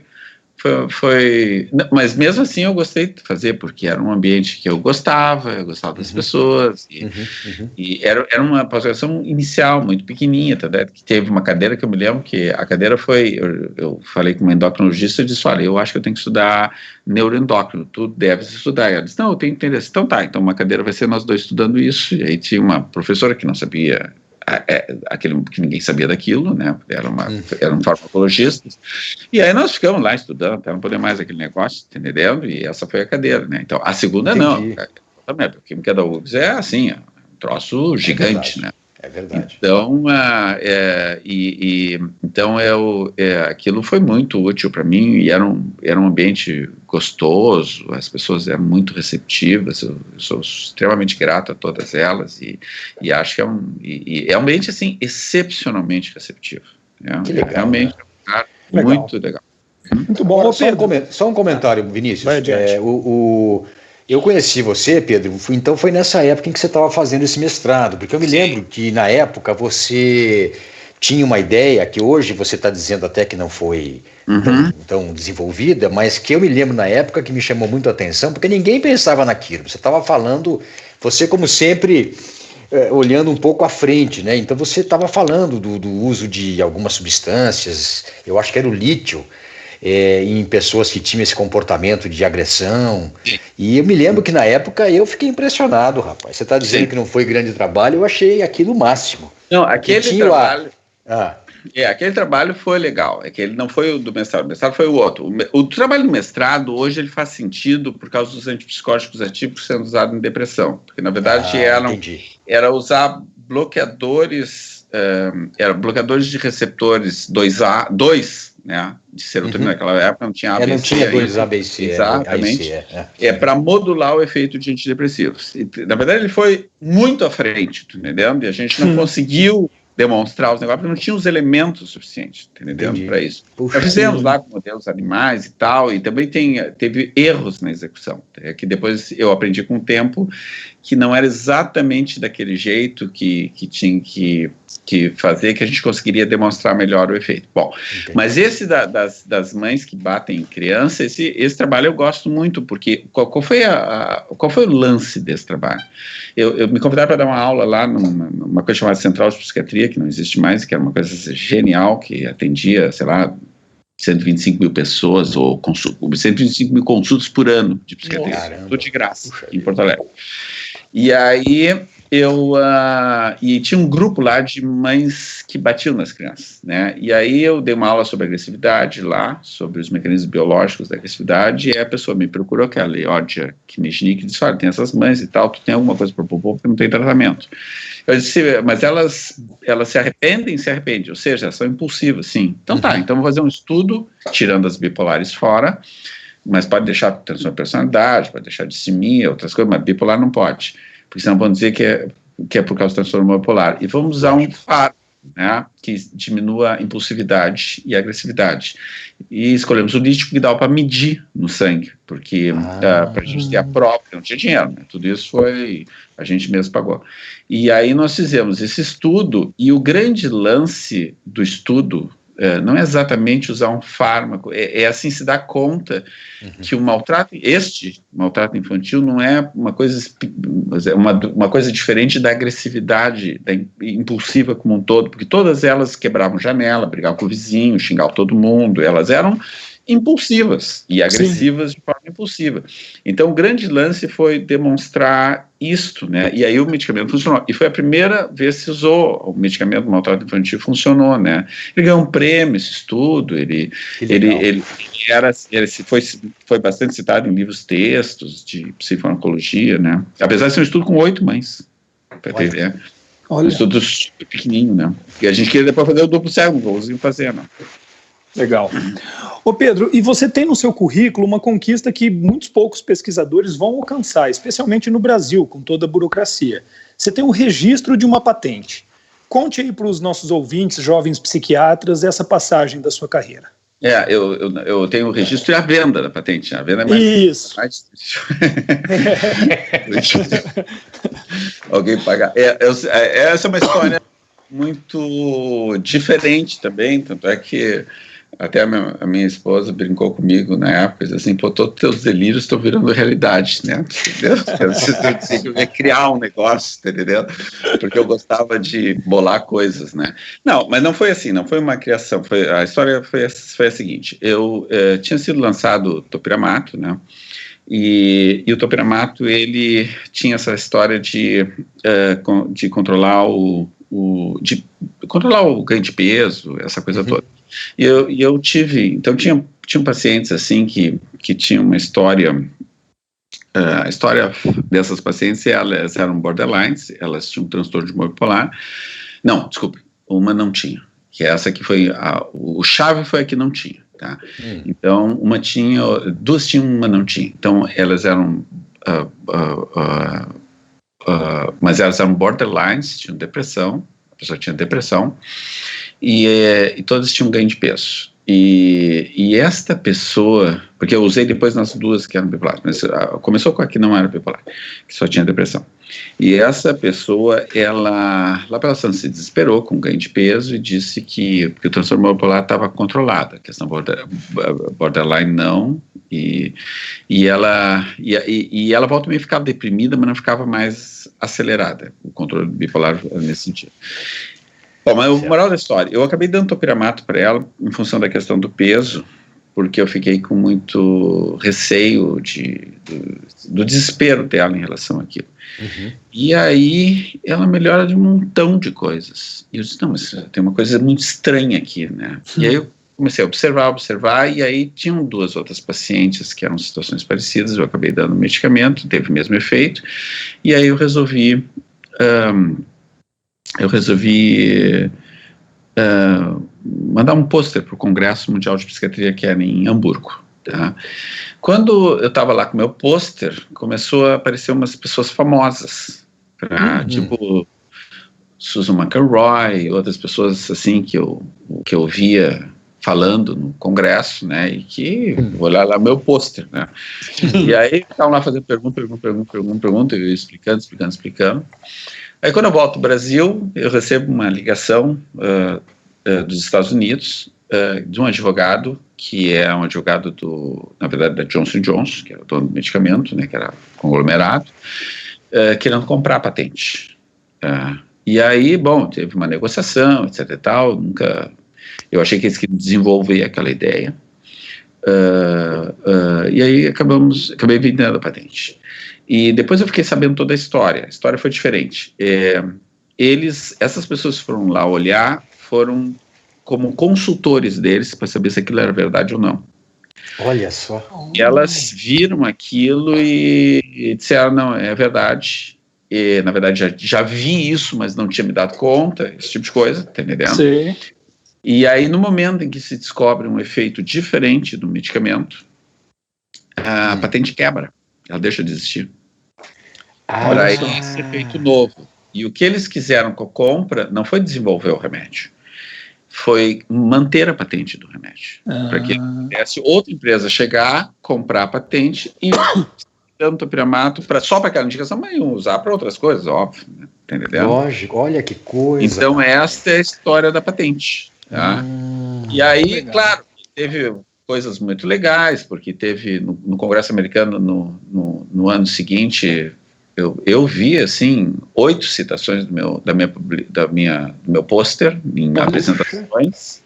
mas mesmo assim eu gostei de fazer, porque era um ambiente que eu gostava das pessoas, e era uma pós-graduação inicial, muito pequenininha, tá, que teve uma cadeira que eu me lembro que a cadeira foi, eu falei com uma endocrinologista e disse, olha, eu acho que eu tenho que estudar neuroendócrino, tu deves estudar. E ela disse, não, eu tenho que entender. Então tá, então uma cadeira vai ser nós 2 estudando isso, e aí tinha uma professora que não sabia aquele que ninguém sabia daquilo, né? Eram farmacologistas. E aí nós ficamos lá estudando até não poder mais aquele negócio, entendendo? E essa foi a cadeira, né? Então, a segunda Entendi. não. Também, a química da UFRGS é assim, um troço gigante, né? É verdade. Então, então aquilo foi muito útil para mim e era um ambiente gostoso, as pessoas eram muito receptivas, eu sou extremamente grato a todas elas e acho que é um ambiente assim, excepcionalmente receptivo. Né? Que legal, realmente né? Muito legal. Muito bom. Agora, só um comentário, Vinícius. Vai adiante. Eu conheci você, Pedro, então foi nessa época em que você estava fazendo esse mestrado, porque eu me lembro que na época você tinha uma ideia que hoje você está dizendo até que não foi tão desenvolvida, mas que eu me lembro na época que me chamou muito a atenção, porque ninguém pensava naquilo. Você estava falando, você como sempre, olhando um pouco à frente, né? Então você estava falando do uso de algumas substâncias, eu acho que era o lítio, em pessoas que tinham esse comportamento de agressão. E eu me lembro que na época eu fiquei impressionado, rapaz. Você está dizendo que não foi grande trabalho, eu achei aquilo o máximo. Não, aquele trabalho... aquele trabalho foi legal, é que ele não foi o do mestrado, o mestrado foi o outro. O trabalho do mestrado, hoje, ele faz sentido por causa dos antipsicóticos atípicos sendo usados em depressão, porque, na verdade, era usar bloqueadores, bloqueadores de receptores 2, né, de serotonina. Naquela época não tinha ABC. Não tinha 2-ABC. Exatamente. Para modular o efeito de antidepressivos. E, na verdade, ele foi muito à frente, tá entendendo? E a gente não conseguiu demonstrar os negócios, porque não tinha os elementos suficientes, entendendo, para isso. Nós fizemos lá com modelos animais e tal, e também teve erros na execução, que depois eu aprendi com o tempo que não era exatamente daquele jeito que tinha que fazer, que a gente conseguiria demonstrar melhor o efeito. Bom, mas esse das mães que batem em criança, esse trabalho eu gosto muito, porque qual foi o lance desse trabalho? Eu me convidaram para dar uma aula lá numa coisa chamada Central de Psiquiatria, que não existe mais, que era uma coisa genial, que atendia, sei lá, 125 mil pessoas, ou 125 mil consultas por ano de psiquiatria, tudo de graça, em Porto Alegre. E aí e tinha um grupo lá de mães que batiam nas crianças, né? E aí eu dei uma aula sobre agressividade lá, sobre os mecanismos biológicos da agressividade, e aí a pessoa me procurou, que é a Leódia Kinechnik, e disse: olha, tem essas mães e tal, tu tem alguma coisa para propor porque não tem tratamento. Eu disse: mas elas se arrependem, ou seja, são impulsivas, sim. Então tá, então vou fazer um estudo, tirando as bipolares fora, mas pode deixar transtorno de personalidade, pode deixar dissimia, outras coisas, mas bipolar não pode, porque senão vão dizer que é por causa do transtorno bipolar. E vamos usar um fármaco, né, que diminua a impulsividade e a agressividade. E escolhemos o lítio que dá para medir no sangue, porque para a gente ter a prova, não tinha dinheiro, né, tudo isso a gente mesmo pagou. E aí nós fizemos esse estudo, e o grande lance do estudo não é exatamente usar um fármaco, é assim se dar conta que o maltrato infantil não é uma coisa diferente da agressividade impulsiva como um todo, porque todas elas quebravam janela, brigavam com o vizinho, xingavam todo mundo, elas eram impulsivas e agressivas de forma impulsiva. Então o grande lance foi demonstrar isto, né? E aí o medicamento funcionou. E foi a primeira vez que se usou o medicamento do maltrato infantil, funcionou, né? Ele ganhou um prêmio, esse estudo, ele foi bastante citado em livros, textos de psifarmacologia, né? Apesar de ser um estudo com 8 mães, para ter ideia. Um estudo super pequenininho, né? E a gente queria depois fazer o duplo cego, não conseguiu fazer, não. Legal. Ô Pedro, e você tem no seu currículo uma conquista que muitos poucos pesquisadores vão alcançar, especialmente no Brasil, com toda a burocracia. Você tem um registro de uma patente. Conte aí para os nossos ouvintes, jovens psiquiatras, essa passagem da sua carreira. Eu tenho o registro e a venda da patente. A venda é mais difícil. Alguém pagar. Essa é uma história muito diferente também, tanto é que até a minha esposa brincou comigo na época, disse assim: pô, todos os teus delírios estão virando realidade, né? Entendeu? Eu ia criar um negócio, entendeu? Porque eu gostava de bolar coisas, né? Não, mas não foi assim, não foi uma criação. A história foi a seguinte: eu tinha sido lançado Topiramato, né? E o Topiramato, ele tinha essa história de controlar o de controlar o ganho de peso, essa coisa toda. E eu tive, então tinham pacientes assim que tinham uma história, a história dessas pacientes, elas eram borderlines, elas tinham um transtorno de humor bipolar. Não, desculpe, uma não tinha, que essa que foi, o chave foi a que não tinha, tá? Então, uma tinha, duas tinham, uma não tinha. Então, elas eram, mas elas eram borderlines, tinham depressão, a pessoa tinha depressão, e todas tinham ganho de peso. E esta pessoa, porque eu usei depois nas duas que eram bipolares, mas começou com a que não era bipolar, que só tinha depressão. E essa pessoa, ela, lá pelas tantas, se desesperou com ganho de peso e disse que o transtorno bipolar estava controlado, a questão borderline não, e ela volta a meio ficava deprimida, mas não ficava mais acelerada, o controle bipolar nesse sentido. Bom, mas o moral da história, eu acabei dando topiramato para ela em função da questão do peso, porque eu fiquei com muito receio do desespero dela em relação àquilo. E aí ela melhora de um montão de coisas. E eu disse, não, mas tem uma coisa muito estranha aqui, né? E aí eu comecei a observar, e aí tinham duas outras pacientes que eram situações parecidas, eu acabei dando medicamento, teve o mesmo efeito, e aí eu resolvi mandar um pôster para o Congresso Mundial de Psiquiatria, que era em Hamburgo. Tá? Quando eu estava lá com o meu pôster, começou a aparecer umas pessoas famosas, tipo Susan McElroy, outras pessoas assim que eu via falando no Congresso, né, e que vou olhar lá meu pôster, né, e aí estavam lá fazendo pergunta, eu ia explicando. Aí quando eu volto ao Brasil, eu recebo uma ligação dos Estados Unidos, de um advogado, que é um advogado na verdade, da Johnson & Johnson, que era o dono do medicamento, né, que era conglomerado, querendo comprar a patente. E aí, bom, teve uma negociação, etc e tal, eu achei que eles queriam desenvolver aquela ideia, e aí acabei vendendo a patente. E depois eu fiquei sabendo toda a história foi diferente. Essas pessoas foram lá olhar, foram como consultores deles para saber se aquilo era verdade ou não. Olha só. E elas viram aquilo e disseram, não, é verdade. E, na verdade, já vi isso, mas não tinha me dado conta, esse tipo de coisa, tá entendendo? Sim. E aí, no momento em que se descobre um efeito diferente do medicamento, a patente quebra, ela deixa de existir. Por aí, esse efeito novo. E o que eles quiseram com a compra não foi desenvolver o remédio, foi manter a patente do remédio. Para que pudesse outra empresa chegar, comprar a patente e dando topiramato só para aquela indicação, mas iam usar para outras coisas, óbvio. Né? Entendeu? Lógico, olha que coisa. Então, esta é a história da patente. Tá? E aí, claro, teve coisas muito legais, porque teve no Congresso americano, no ano seguinte, eu vi, assim, 8 citações do meu pôster em apresentações.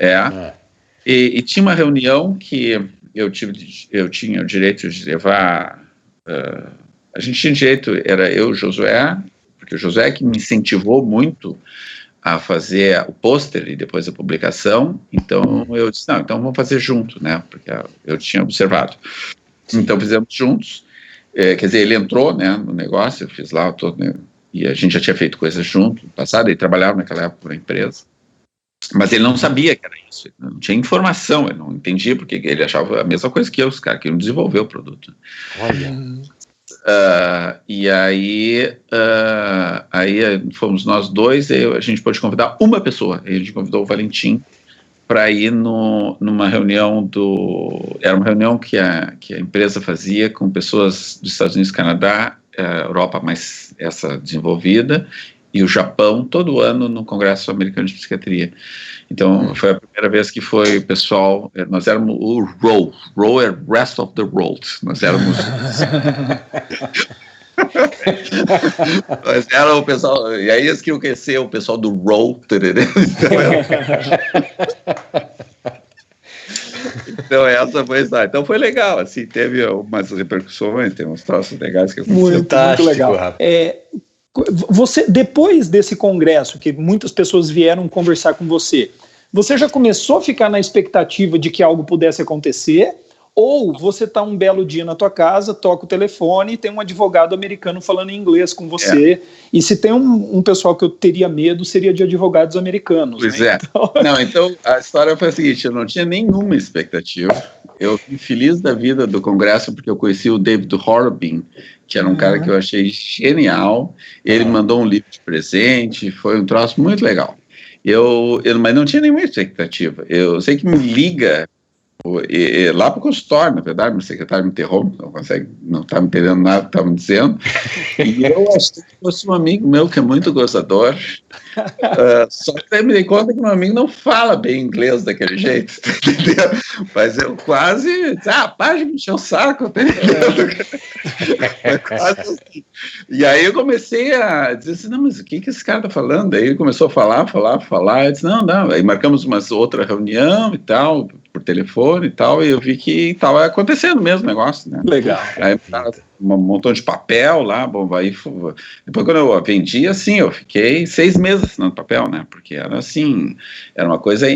E tinha uma reunião que eu tinha o direito de levar. A gente tinha direito, era eu e o Josué, porque o Josué que me incentivou muito a fazer o pôster e depois a publicação. Então eu disse, não, então vamos fazer junto, né? Porque eu tinha observado. Então fizemos juntos. Quer dizer, ele entrou, né, no negócio, eu fiz lá todo, né, e a gente já tinha feito coisas junto no passado, ele trabalhava naquela época para a empresa, mas ele não sabia que era isso, ele não tinha informação, ele não entendia, porque ele achava a mesma coisa que eu, os caras queriam desenvolver o produto. Olha. E aí fomos nós dois, e a gente pôde convidar uma pessoa, a gente convidou o Valentim para ir numa reunião era uma reunião que a empresa fazia com pessoas dos Estados Unidos, Canadá, Europa mais essa desenvolvida, e o Japão, todo ano no Congresso Americano de Psiquiatria. Então, foi a primeira vez que foi o pessoal, nós éramos o ROW é Rest of the World, nós éramos... Mas era o pessoal, e aí eles queriam conhecer o pessoal do ROW, então essa foi a. Então foi legal, assim, teve umas repercussões, tem uns troços legais que aconteceram. Muito legal. Você, depois desse congresso, que muitas pessoas vieram conversar com você já começou a ficar na expectativa de que algo pudesse acontecer? Ou você está um belo dia na tua casa, toca o telefone e tem um advogado americano falando em inglês com você, e se tem um pessoal que eu teria medo, seria de advogados americanos. Pois né? é. Então a história foi a seguinte, eu não tinha nenhuma expectativa, eu fui feliz da vida do congresso porque eu conheci o David Horobin, que era um cara que eu achei genial, ele me mandou um livro de presente, foi um troço muito legal. Mas não tinha nenhuma expectativa, eu sei que me liga lá para o consultório, na verdade, meu secretário me interrompe, não está me entendendo nada que estava me dizendo, e eu achei que fosse um amigo meu que é muito gozador, só que aí me dei conta que meu amigo não fala bem inglês daquele jeito, entendeu? Mas eu quase, para de me encher o saco, tá entendendo? Quase assim. E aí eu comecei a dizer assim, não, mas o que esse cara está falando? Aí ele começou a falar, eu disse, não, aí marcamos uma outra reunião e tal, por telefone e tal, e eu vi que estava acontecendo mesmo o negócio, né? Legal. Aí um montão de papel lá, bom, aí depois quando eu vendi, assim, eu fiquei 6 meses assinando papel, né? Porque era assim, era uma coisa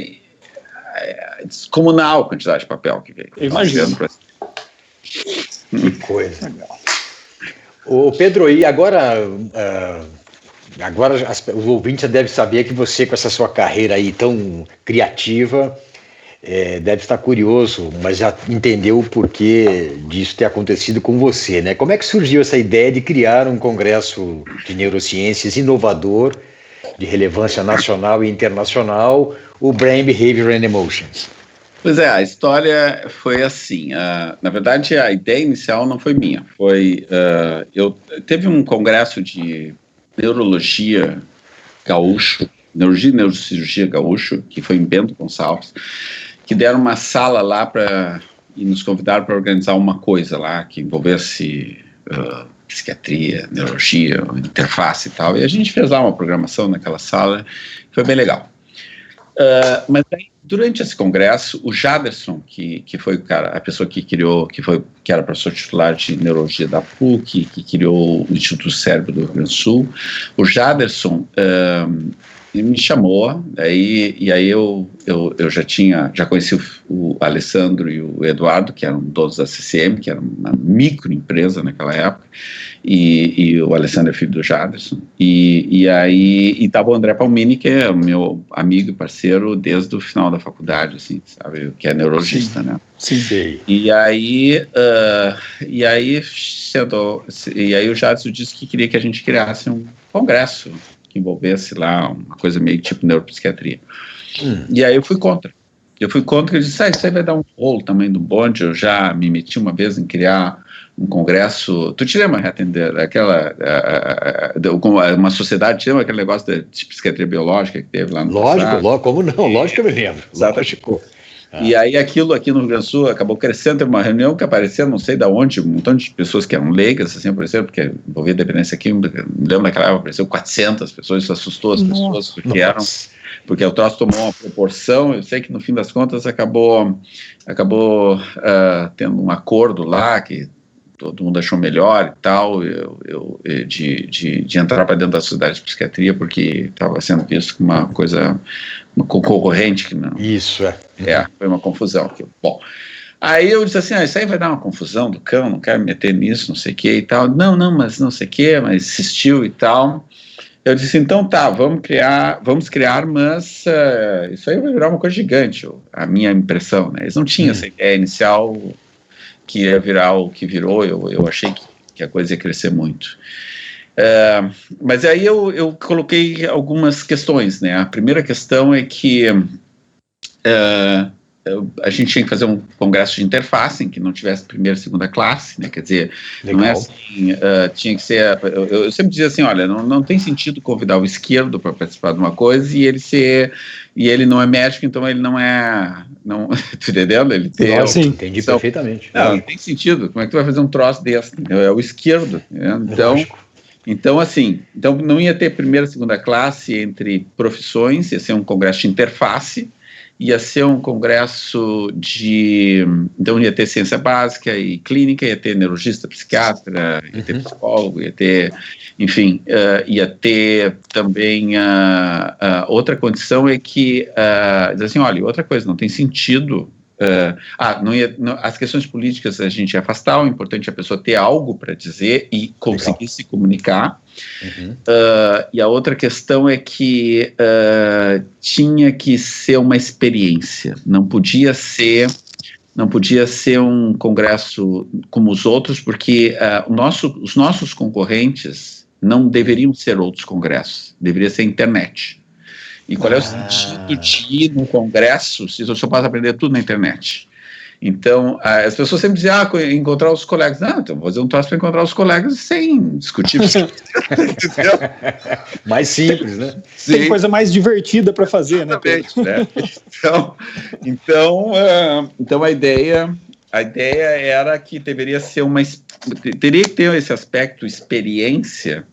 descomunal a quantidade de papel que veio. Imagino. Que coisa. Legal. Ô Pedro, e agora os ouvintes já devem saber que você, com essa sua carreira aí tão criativa, deve estar curioso, mas já entendeu o porquê disso ter acontecido com você, né? Como é que surgiu essa ideia de criar um congresso de neurociências inovador, de relevância nacional e internacional, o Brain, Behavior and Emotions? Pois é, a história foi assim, na verdade a ideia inicial não foi minha, teve um congresso de neurologia gaúcho, neurologia e neurocirurgia gaúcho, que foi em Bento Gonçalves, que deram uma sala lá e nos convidaram para organizar uma coisa lá que envolvesse psiquiatria, neurologia, interface e tal, e a gente fez lá uma programação naquela sala, foi bem legal. Mas aí, durante esse congresso, o Jaderson, que foi o cara, a pessoa que criou, que era professor titular de neurologia da PUC, que criou o Instituto do Cérebro do Rio Grande do Sul, o Jaderson ele me chamou, e aí eu já conheci o Alessandro e o Eduardo, que eram donos da CCM, que era uma microempresa naquela época, e o Alessandro é filho do Jaderson, e aí estava o André Palmini, que é o meu amigo e parceiro desde o final da faculdade, assim, sabe, que é neurologista, né? Sim. E aí o Jaderson disse que queria que a gente criasse um congresso que envolvesse lá uma coisa meio tipo neuropsiquiatria. E aí eu fui contra. Eu disse, isso aí vai dar um rolo também do bonde. Eu já me meti uma vez em criar um congresso. Tu te lembra, atender uma sociedade, te lembra aquele negócio de psiquiatria biológica que teve lá no Lógico, como não? Lógico que eu me lembro. Lógico. E aí aquilo aqui no Rio Grande do Sul acabou crescendo, teve uma reunião que apareceu, não sei de onde, um montão de pessoas que eram leigas, assim, apareceram, porque envolvia dependência aqui, me lembro naquela época, apareceu 400 pessoas, isso assustou as pessoas, porque o troço tomou uma proporção, eu sei que no fim das contas acabou tendo um acordo lá, que todo mundo achou melhor e tal, de entrar para dentro da sociedade de psiquiatria, porque estava sendo visto como uma coisa, uma concorrente que não... Isso, foi uma confusão. Bom, aí eu disse assim, isso aí vai dar uma confusão do cão, não quero me meter nisso, não sei o que e tal. Não, mas não sei o que, mas insistiu e tal. Eu disse, então tá, vamos criar, mas isso aí vai virar uma coisa gigante, a minha impressão, né? Eles não tinham essa ideia inicial que ia virar o que virou, eu achei que a coisa ia crescer muito. Mas aí eu coloquei algumas questões, né? A primeira questão é que a gente tinha que fazer um congresso de interface em que não tivesse primeira e segunda classe, né? Quer dizer, legal. Não é assim, tinha que ser... Eu sempre dizia assim, olha, não tem sentido convidar o esquerdo para participar de uma coisa e ele não é médico, então ele não é... Não, tu entendendo? Ele tem... Sim, entendi perfeitamente. Não tem sentido. Como é que tu vai fazer um troço desse? É o esquerdo. Né? Então, assim, não ia ter primeira e segunda classe entre profissões, ia ser um congresso de interface, ia ser um congresso então ia ter ciência básica e clínica, ia ter neurologista, psiquiatra, ia ter psicólogo, ia ter, enfim, ia ter também outra condição é que, diz assim, olha, outra coisa, não tem sentido, as questões políticas a gente ia afastar, o importante é a pessoa ter algo para dizer e conseguir se comunicar. E a outra questão é que tinha que ser uma experiência, não podia ser um congresso como os outros, porque os nossos concorrentes não deveriam ser outros congressos, deveria ser internet. E qual é o sentido de ir no congresso se eu posso aprender tudo na internet? Então, as pessoas sempre dizem, encontrar os colegas. Não, então vou fazer um troço para encontrar os colegas sem discutir. Mais simples, né? Tem coisa mais divertida para fazer, né, Pedro? Né? Então a ideia era que teria que ter esse aspecto experiência.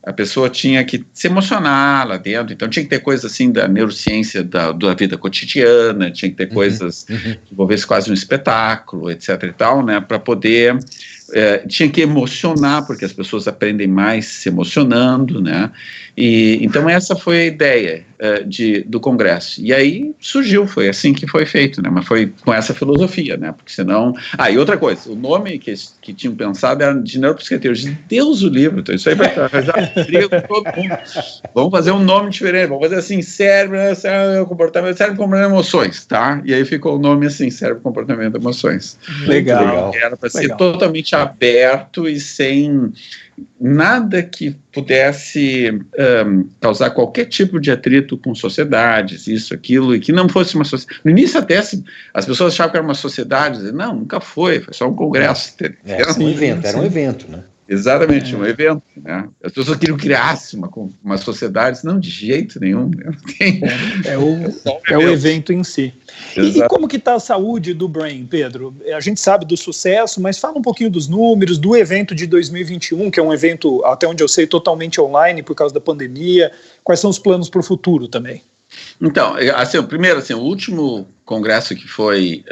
A pessoa tinha que se emocionar lá dentro, então tinha que ter coisas assim da neurociência da vida cotidiana, tinha que ter coisas que envolvessem quase um espetáculo, etc. e tal, né, para poder, tinha que emocionar, porque as pessoas aprendem mais se emocionando, né, e então essa foi a ideia do congresso, e aí surgiu, foi assim que foi feito, né, mas foi com essa filosofia, né, porque senão, e outra coisa, o nome que tinham pensado era de neuropsiquiatria, Deus o livre, então isso aí vai arranjar briga com todo mundo, vamos fazer um nome diferente, vamos fazer assim, cérebro, comportamento, emoções, tá, e aí ficou o nome assim, cérebro, comportamento, emoções. Legal. Era para ser totalmente aberto e sem nada que pudesse causar qualquer tipo de atrito com sociedades, isso, aquilo, e que não fosse uma sociedade. No início até as pessoas achavam que era uma sociedade, não, nunca foi só um congresso. Era um evento, né? Exatamente, um evento, né? As pessoas queriam criar uma sociedade, não, de jeito nenhum. É o evento em si. E como que está a saúde do Brain, Pedro? A gente sabe do sucesso, mas fala um pouquinho dos números, do evento de 2021, que é um evento, até onde eu sei, totalmente online por causa da pandemia. Quais são os planos para o futuro também? Então, primeiro, o último congresso que foi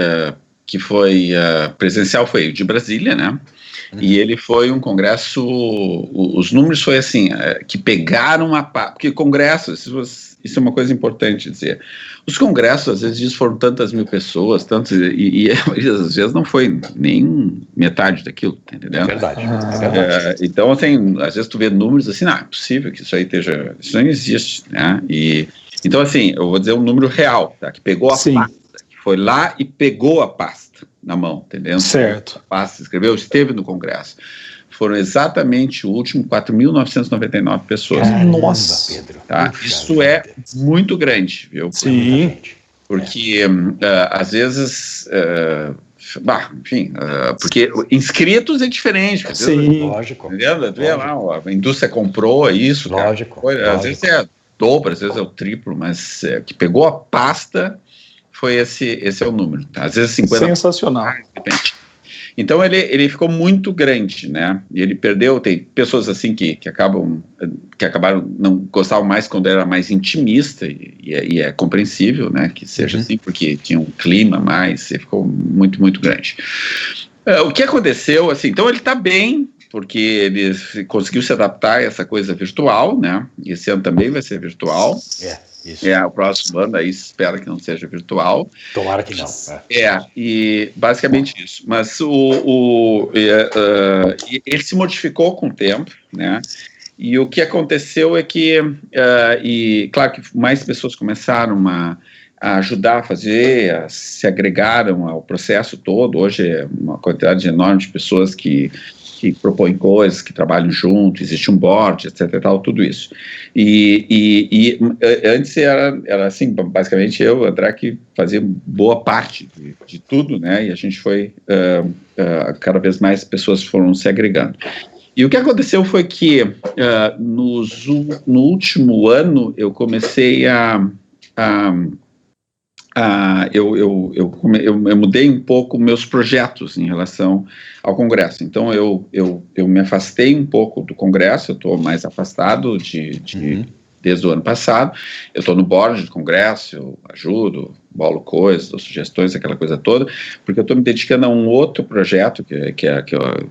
presencial foi o de Brasília, né? E ele foi um congresso, os números foi assim, que pegaram porque congressos, isso é uma coisa importante dizer, os congressos às vezes foram tantas mil pessoas, e às vezes não foi nem metade daquilo, tá entendendo? É verdade. Então, assim, às vezes tu vê números assim, não, é possível que isso não existe, né? Então, assim, eu vou dizer um número real, tá? Que pegou a pasta, que foi lá e pegou a pasta na mão, entendeu? Certo. A pasta, escreveu, esteve no Congresso. Foram exatamente o último 4.999 pessoas. Nossa, Pedro. Tá? Isso é muito grande, viu? Sim. Porque, às vezes... porque inscritos é diferente. Sim. Lógico. Entendeu? Vê lá, a indústria comprou isso. Lógico. Às vezes é dobro, às vezes é o triplo, mas que pegou a pasta, foi esse é o número. Tá? Às vezes 50. Sensacional. Depende. Então ele ficou muito grande, né? E ele perdeu, tem pessoas assim que acabaram não gostavam mais quando era mais intimista, e é compreensível, né? Que seja assim, porque tinha um clima mais, e ficou muito, muito grande. O que aconteceu, assim, então ele está bem, porque ele conseguiu se adaptar a essa coisa virtual, né? E esse ano também vai ser virtual. Isso. O próximo ano aí espera que não seja virtual. Tomara que não. E basicamente isso. Mas ele se modificou com o tempo, né? E o que aconteceu é que, e claro que mais pessoas começaram a ajudar a fazer, se agregaram ao processo todo. Hoje é uma quantidade enorme de pessoas que propõem coisas, que trabalham junto, existe um board, etc. e tal, tudo isso. E antes era assim, basicamente eu, André, que fazia boa parte de tudo, né? E a gente foi, cada vez mais pessoas foram se agregando. E o que aconteceu foi que no último ano eu comecei eu mudei um pouco meus projetos em relação ao Congresso. Então eu me afastei um pouco do Congresso, eu estou mais afastado desde o ano passado. Eu estou no board do Congresso, eu ajudo, bolo coisas, dou sugestões, aquela coisa toda, porque eu estou me dedicando a um outro projeto,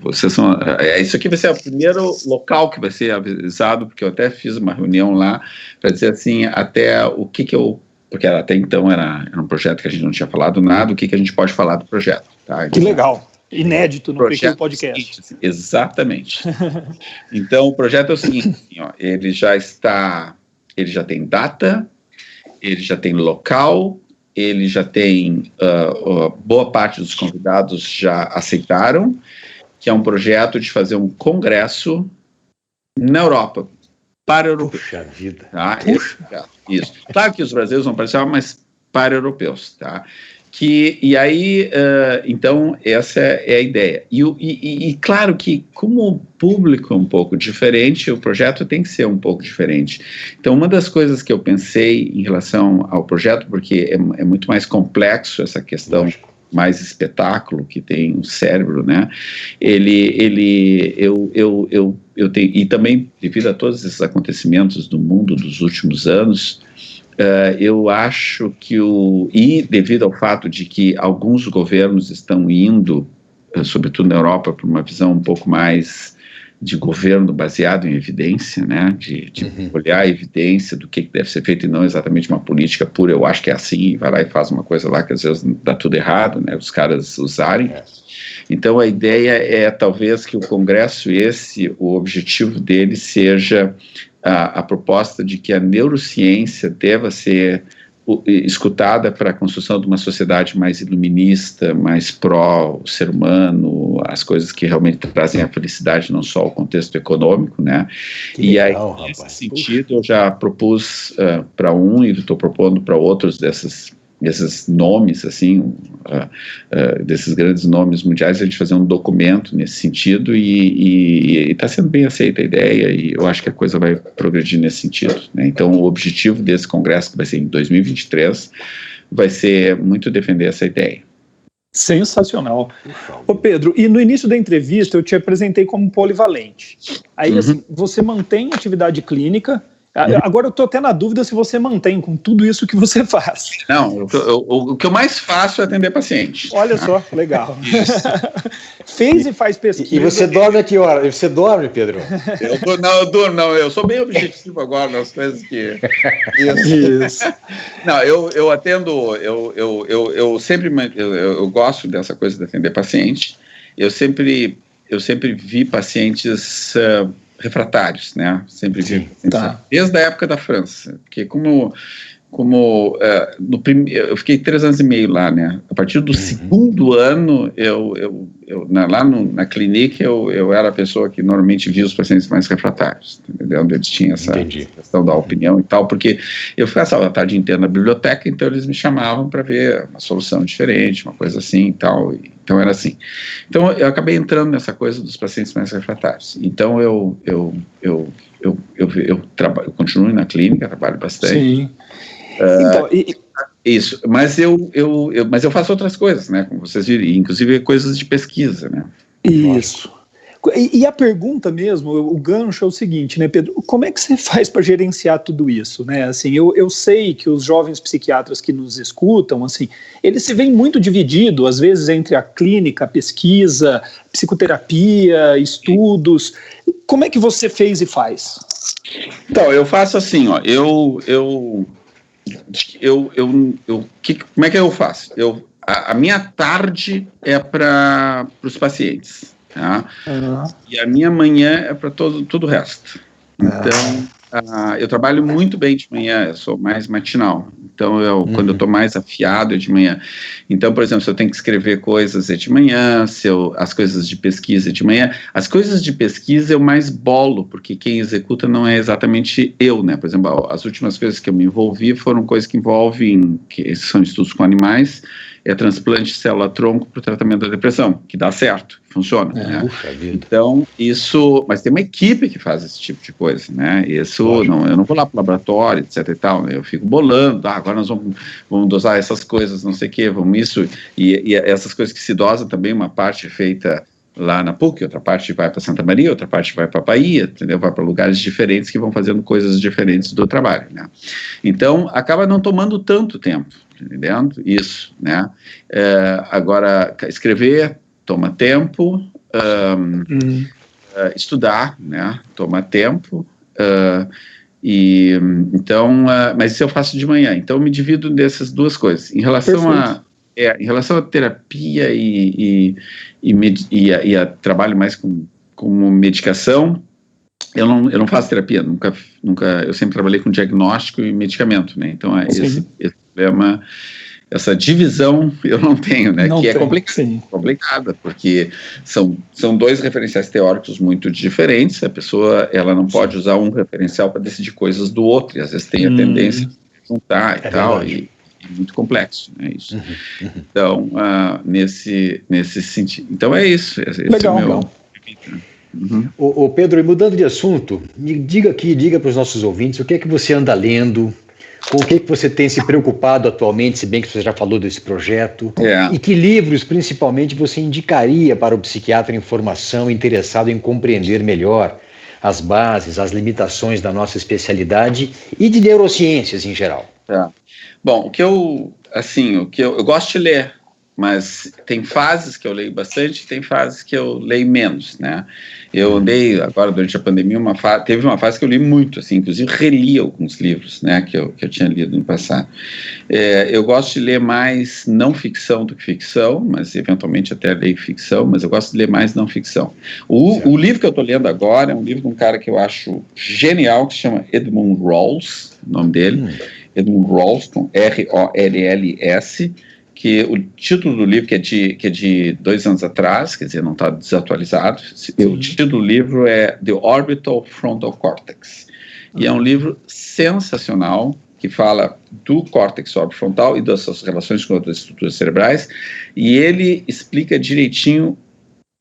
vocês são, isso aqui vai ser o primeiro local que vai ser avisado, porque eu até fiz uma reunião lá para dizer assim, até o que porque até então era um projeto que a gente não tinha falado nada, o que a gente pode falar do projeto. Tá? Que legal. Inédito no PQ Podcast. Seguinte, assim, exatamente. Então, o projeto é o seguinte, assim, ó, ele já tem data, ele já tem local, ele já tem, boa parte dos convidados já aceitaram, que é um projeto de fazer um congresso na Europa, para europeus. Puxa vida. Tá? Isso. Claro que os brasileiros vão participar, mas para europeus, tá? E aí, então, essa é a ideia. E claro que, como o público é um pouco diferente, o projeto tem que ser um pouco diferente. Então, uma das coisas que eu pensei em relação ao projeto, porque é muito mais complexo essa questão, mais espetáculo que tem o cérebro, né? Eu tenho, e também, devido a todos esses acontecimentos do mundo dos últimos anos, eu acho que e devido ao fato de que alguns governos estão indo, sobretudo na Europa, para uma visão um pouco mais de governo baseado em evidência, né, de olhar a evidência do que deve ser feito e não exatamente uma política pura, eu acho que é assim, vai lá e faz uma coisa lá que às vezes dá tudo errado, né, os caras usarem. Então a ideia é talvez que o Congresso o objetivo dele seja a proposta de que a neurociência deva ser escutada para a construção de uma sociedade mais iluminista, mais pró-ser humano, as coisas que realmente trazem a felicidade, não só o contexto econômico, né? E legal, aí, nesse sentido, eu já propus para e estou propondo para outros desses nomes, assim, desses grandes nomes mundiais, a gente fazer um documento nesse sentido e está sendo bem aceita a ideia e eu acho que a coisa vai progredir nesse sentido, né? Então, o objetivo desse congresso, que vai ser em 2023, vai ser muito defender essa ideia. Sensacional. Ô Pedro, e no início da entrevista eu te apresentei como polivalente. Aí, assim, você mantém atividade clínica. Agora eu estou até na dúvida se você mantém com tudo isso que você faz. Não, o que eu mais faço é atender paciente. Olha só, legal. Fez e faz pesquisa. E você dorme a que hora? Você dorme, Pedro? Eu durmo, eu sou bem objetivo agora nas coisas que... Isso. Não, eu atendo, eu sempre eu gosto dessa coisa de atender paciente. Eu sempre vi pacientes... refratários, né? Sempre vi, desde a época da França, porque eu fiquei 3 anos e meio lá, né? A partir do segundo ano, lá na clínica, eu era a pessoa que normalmente via os pacientes mais refratários, entendeu? Eles tinham essa questão da opinião e tal, porque eu passava a tarde inteira na biblioteca, então eles me chamavam para ver uma solução diferente, uma coisa assim e tal, então era assim. Então eu acabei entrando nessa coisa dos pacientes mais refratários. Então eu continuo na clínica, trabalho bastante. Sim. Então, isso, mas eu faço outras coisas, né, como vocês viram, inclusive coisas de pesquisa, né. Isso. E a pergunta mesmo, o gancho é o seguinte, né, Pedro, como é que você faz para gerenciar tudo isso, né, assim, eu sei que os jovens psiquiatras que nos escutam, assim, eles se veem muito divididos, às vezes, entre a clínica, a pesquisa, psicoterapia, estudos, como é que você fez e faz? Então, eu faço assim, ó, como é que eu faço? A minha tarde é para os pacientes, tá? E a minha manhã é para todo o resto. Então, eu trabalho muito bem de manhã, eu sou mais matinal. Então, quando eu estou mais afiado é de manhã. Então, por exemplo, se eu tenho que escrever coisas é de manhã, as coisas de pesquisa é de manhã. As coisas de pesquisa eu mais bolo, porque quem executa não é exatamente eu, né? Por exemplo, as últimas coisas que eu me envolvi foram coisas que envolvem, que são estudos com animais, transplante de célula-tronco para o tratamento da depressão, que dá certo, funciona. Né? Então, mas tem uma equipe que faz esse tipo de coisa, né? Eu não vou lá para o laboratório, etc e tal, né? Eu fico bolando, agora nós vamos dosar essas coisas, não sei o que, vamos isso, e essas coisas que se dosam também, uma parte é feita lá na PUC, outra parte vai para Santa Maria, outra parte vai para Bahia, entendeu? Vai para lugares diferentes que vão fazendo coisas diferentes do trabalho, né? Então, acaba não tomando tanto tempo, entendendo? Isso, né? Agora, escrever toma tempo, estudar, né? Toma tempo, então, mas isso eu faço de manhã, então eu me divido nessas duas coisas. Em relação à terapia e a trabalho mais com medicação, eu não faço terapia, nunca, eu sempre trabalhei com diagnóstico e medicamento, né? Então, esse problema, essa divisão eu não tenho, né? É complicada, porque são dois referenciais teóricos muito diferentes, a pessoa ela não pode usar um referencial para decidir coisas do outro, e às vezes tem a tendência de juntar e tal, e muito complexo, né, isso. Então, nesse sentido. Então, é isso. Legal. Ô Pedro, e mudando de assunto, diga para os nossos ouvintes o que é que você anda lendo, com o que você tem se preocupado atualmente, se bem que você já falou desse projeto, e que livros, principalmente, você indicaria para o psiquiatra em formação interessado em compreender melhor as bases, as limitações da nossa especialidade e de neurociências em geral? Bom, o que eu gosto de ler, mas tem fases que eu leio bastante, tem fases que eu leio menos, né? Eu andei, agora durante a pandemia, teve uma fase que eu li muito, assim, inclusive reli alguns livros, né, que eu tinha lido no passado. Eu gosto de ler mais não ficção do que ficção, mas eventualmente até leio ficção, mas eu gosto de ler mais não ficção. O livro que eu estou lendo agora é um livro de um cara que eu acho genial, que se chama Edmund Rawls, o nome dele, Edmund Rawls, com R-O-L-L-S, que o título do livro, que é de 2 anos atrás, quer dizer, não está desatualizado, o título do livro é The Orbital Frontal Cortex, e é um livro sensacional, que fala do córtex orbitofrontal e das suas relações com outras estruturas cerebrais, e ele explica direitinho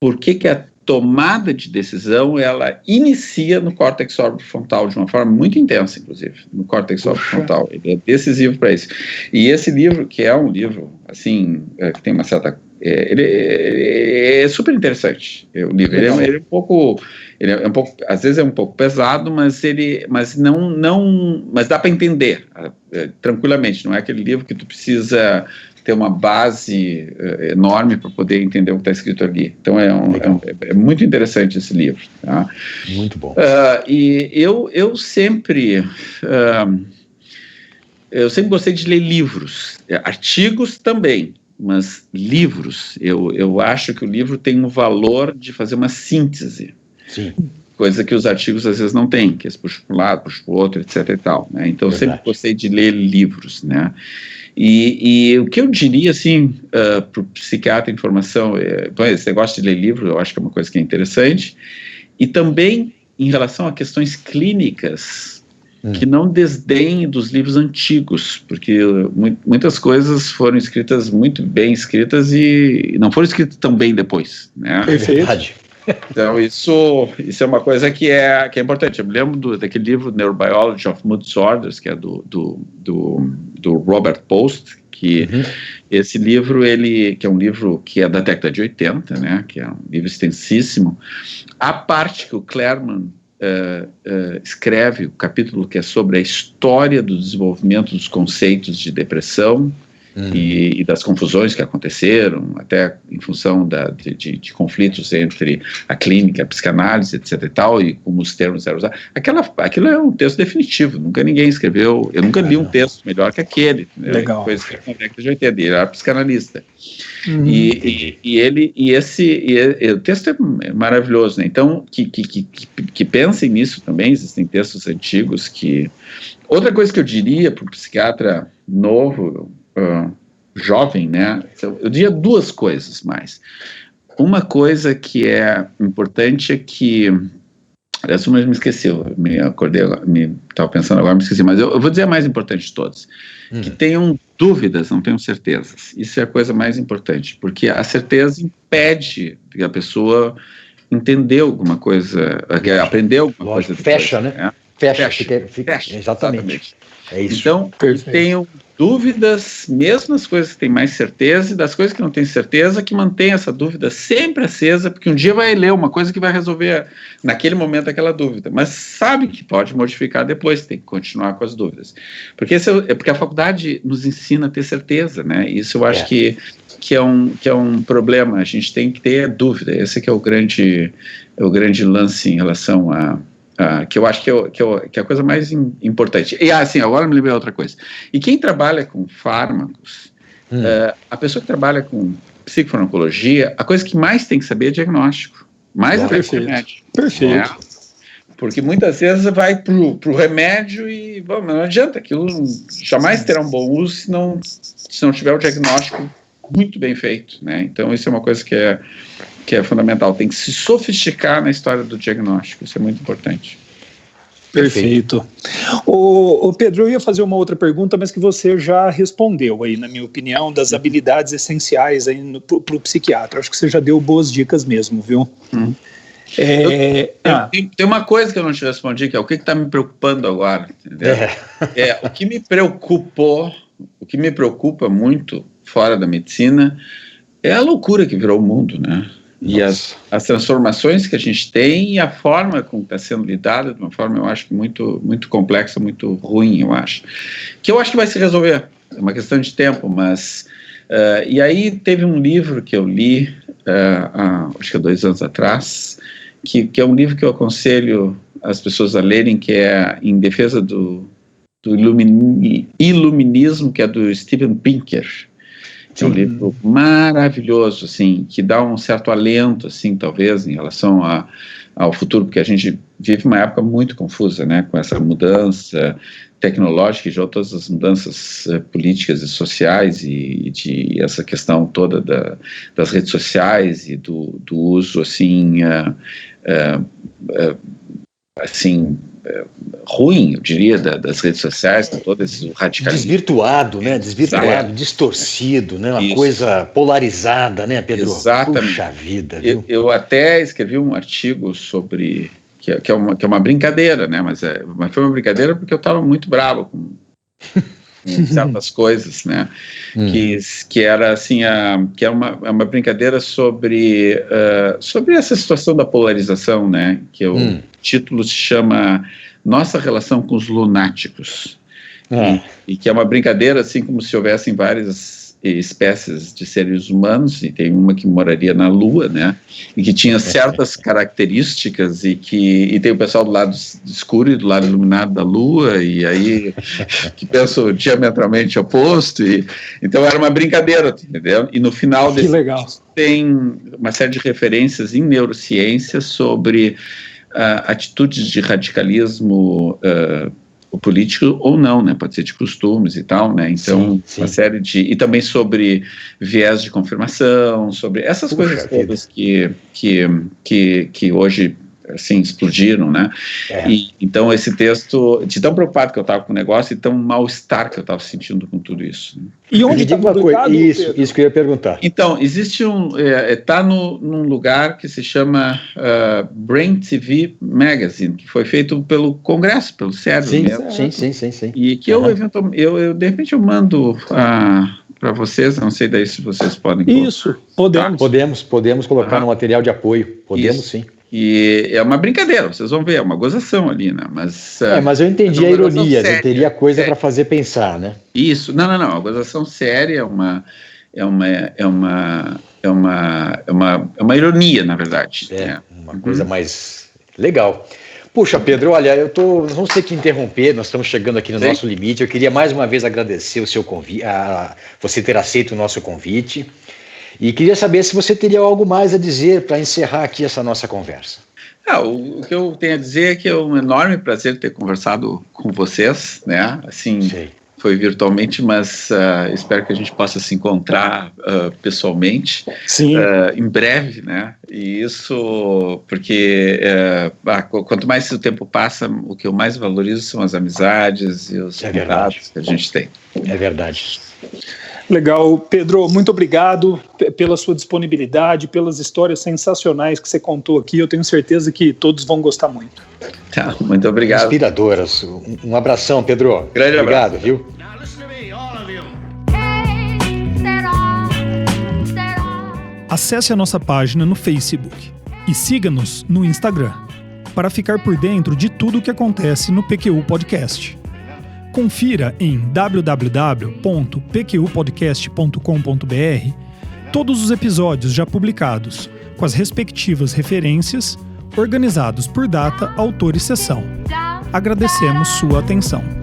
por que a tomada de decisão, ela inicia no córtex orbitofrontal de uma forma muito intensa, inclusive, no córtex orbitofrontal. Ele é decisivo para isso. E esse livro, que é um livro, assim, que tem uma certa... ele é super interessante, o livro. Ele é um pouco... às vezes é um pouco pesado, mas dá para entender tranquilamente. Não é aquele livro que tu precisa ter uma base enorme para poder entender o que está escrito ali. Então é muito interessante esse livro. Tá? Muito bom. E eu sempre gostei de ler livros, artigos também, mas livros. Eu acho que o livro tem um valor de fazer uma síntese. Sim. Coisa que os artigos às vezes não têm, que eles puxam para um lado, puxam para o outro, etc. e tal, né? Então eu sempre gostei de ler livros, né? E o que eu diria, assim, para o psiquiatra em formação, esse negócio de ler livro, eu acho que é uma coisa que é interessante, e também em relação a questões clínicas, que não desdenhem dos livros antigos, porque muitas coisas foram escritas, muito bem escritas, e não foram escritas tão bem depois, né? Verdade. Então, isso é uma coisa que é importante. Eu me lembro daquele livro Neurobiology of Mood Disorders, que é do Robert Post, que esse livro, que é um livro que é da década de 80, né, que é um livro extensíssimo. A parte que o Clerman escreve, o capítulo que é sobre a história do desenvolvimento dos conceitos de depressão, e das confusões que aconteceram, até em função de conflitos entre a clínica, a psicanálise, etc. e tal, e como os termos eram usados. Aquilo é um texto definitivo, nunca ninguém escreveu, eu nunca li um texto melhor que aquele. Legal. Foi escrito na década de 80, ele era psicanalista. O texto é maravilhoso, né? Então, que pensem nisso também, existem textos antigos que... Outra coisa que eu diria para o psiquiatra novo, jovem, né? Eu diria 2 coisas mais. Uma coisa que é importante é que, aliás, uma me esqueceu, me acordei, estava pensando agora, me esqueci, mas eu vou dizer a mais importante de todas, que tenham dúvidas, não tenham certezas. Isso é a coisa mais importante, porque a certeza impede que a pessoa entender alguma coisa, aprender alguma coisa. Fecha, né? Fecha. Exatamente. É isso. Então, tenham dúvidas, mesmo as coisas que tem mais certeza, e das coisas que não tem certeza, que mantém essa dúvida sempre acesa, porque um dia vai ler uma coisa que vai resolver naquele momento aquela dúvida, mas sabe que pode modificar depois, tem que continuar com as dúvidas. Porque porque a faculdade nos ensina a ter certeza, né? Isso eu acho que é um problema, a gente tem que ter dúvida, esse que é o grande lance em relação que eu acho que é a coisa mais importante. E assim, agora me lembrei outra coisa. E quem trabalha com fármacos, a pessoa que trabalha com psicofarmacologia, a coisa que mais tem que saber é diagnóstico. Mais até que remédio. Perfeito. Né? Porque muitas vezes vai pro remédio e não adianta, aquilo jamais terá um bom uso se não tiver o diagnóstico muito bem feito, né? Então isso é uma coisa que é fundamental, tem que se sofisticar na história do diagnóstico, isso é muito importante. Perfeito. Ô Pedro, eu ia fazer uma outra pergunta, mas que você já respondeu aí, na minha opinião, das habilidades essenciais aí para o psiquiatra. Acho que você já deu boas dicas mesmo, viu? Tem uma coisa que eu não te respondi, que é o que está me preocupando agora, entendeu? O que me preocupa muito fora da medicina é a loucura que virou o mundo, né? E as transformações que a gente tem e a forma como está sendo lidada, de uma forma, eu acho, muito, muito complexa, muito ruim, eu acho. Que eu acho que vai se resolver, é uma questão de tempo, mas... e aí teve um livro que eu li, acho que há 2 anos atrás, que é um livro que eu aconselho as pessoas a lerem, que é em defesa do iluminismo, que é do Steven Pinker. É um livro maravilhoso, assim, que dá um certo alento, assim, talvez, em relação ao futuro, porque a gente vive uma época muito confusa, né, com essa mudança tecnológica e de outras as mudanças políticas e sociais e de essa questão toda das redes sociais e do uso, assim, ruim, eu diria, das redes sociais, todo esse radicalismo. Desvirtuado, né? Distorcido, né? Uma coisa polarizada, né, Pedro? Exatamente. Puxa vida, viu? Eu até escrevi um artigo sobre, que é uma brincadeira, né? Mas foi uma brincadeira porque eu estava muito bravo com certas coisas, né? Que era assim, que é uma brincadeira sobre essa situação da polarização, né? Que o título se chama Nossa Relação com os Lunáticos, e que é uma brincadeira, assim, como se houvessem várias espécies de seres humanos, e tem uma que moraria na Lua, né, e que tinha certas características, e tem o pessoal do lado escuro e do lado iluminado da Lua, e aí que pensam diametralmente oposto, então era uma brincadeira, entendeu? E no final desse tem uma série de referências em neurociência sobre atitudes de radicalismo político ou não, né? Pode ser de costumes e tal, né? Então, uma série e também sobre viés de confirmação, sobre essas coisas todas que hoje, assim, explodiram, né? Então, esse texto, de tão preocupado que eu estava com o negócio e tão mal-estar que eu estava sentindo com tudo isso. E onde está publicado? Isso que eu ia perguntar. Então, existe está num lugar que se chama Brain TV Magazine, que foi feito pelo Congresso, pelo Sérgio mesmo. Sim. E que eu de repente eu mando para vocês, não sei daí se vocês podem... Isso, podemos colocar no material de apoio, podemos sim. E é uma brincadeira, vocês vão ver, é uma gozação ali, né? Mas eu entendi a ironia, né? Teria coisa para fazer pensar, né? Isso, não, a gozação séria é uma ironia, na verdade. Uma coisa mais legal. Puxa, Pedro, olha, nós vamos ter que interromper, nós estamos chegando aqui no nosso limite. Eu queria mais uma vez agradecer o seu convite, você ter aceito o nosso convite. E queria saber se você teria algo mais a dizer para encerrar aqui essa nossa conversa. O que eu tenho a dizer é que é um enorme prazer ter conversado com vocês, né? Assim, foi virtualmente, mas espero que a gente possa se encontrar pessoalmente em breve, né? E isso porque quanto mais o tempo passa, o que eu mais valorizo são as amizades e os contatos que a gente tem. É verdade. Legal, Pedro, muito obrigado pela sua disponibilidade, pelas histórias sensacionais que você contou aqui. Eu tenho certeza que todos vão gostar muito. Tá, muito obrigado. Inspiradoras. Um abração, Pedro. Grande obrigado, abraço. Viu? Now listen to me, all of you. Acesse a nossa página no Facebook e siga-nos no Instagram para ficar por dentro de tudo o que acontece no PQU Podcast. Confira em www.pqpodcast.com.br todos os episódios já publicados, com as respectivas referências, organizados por data, autor e sessão. Agradecemos sua atenção.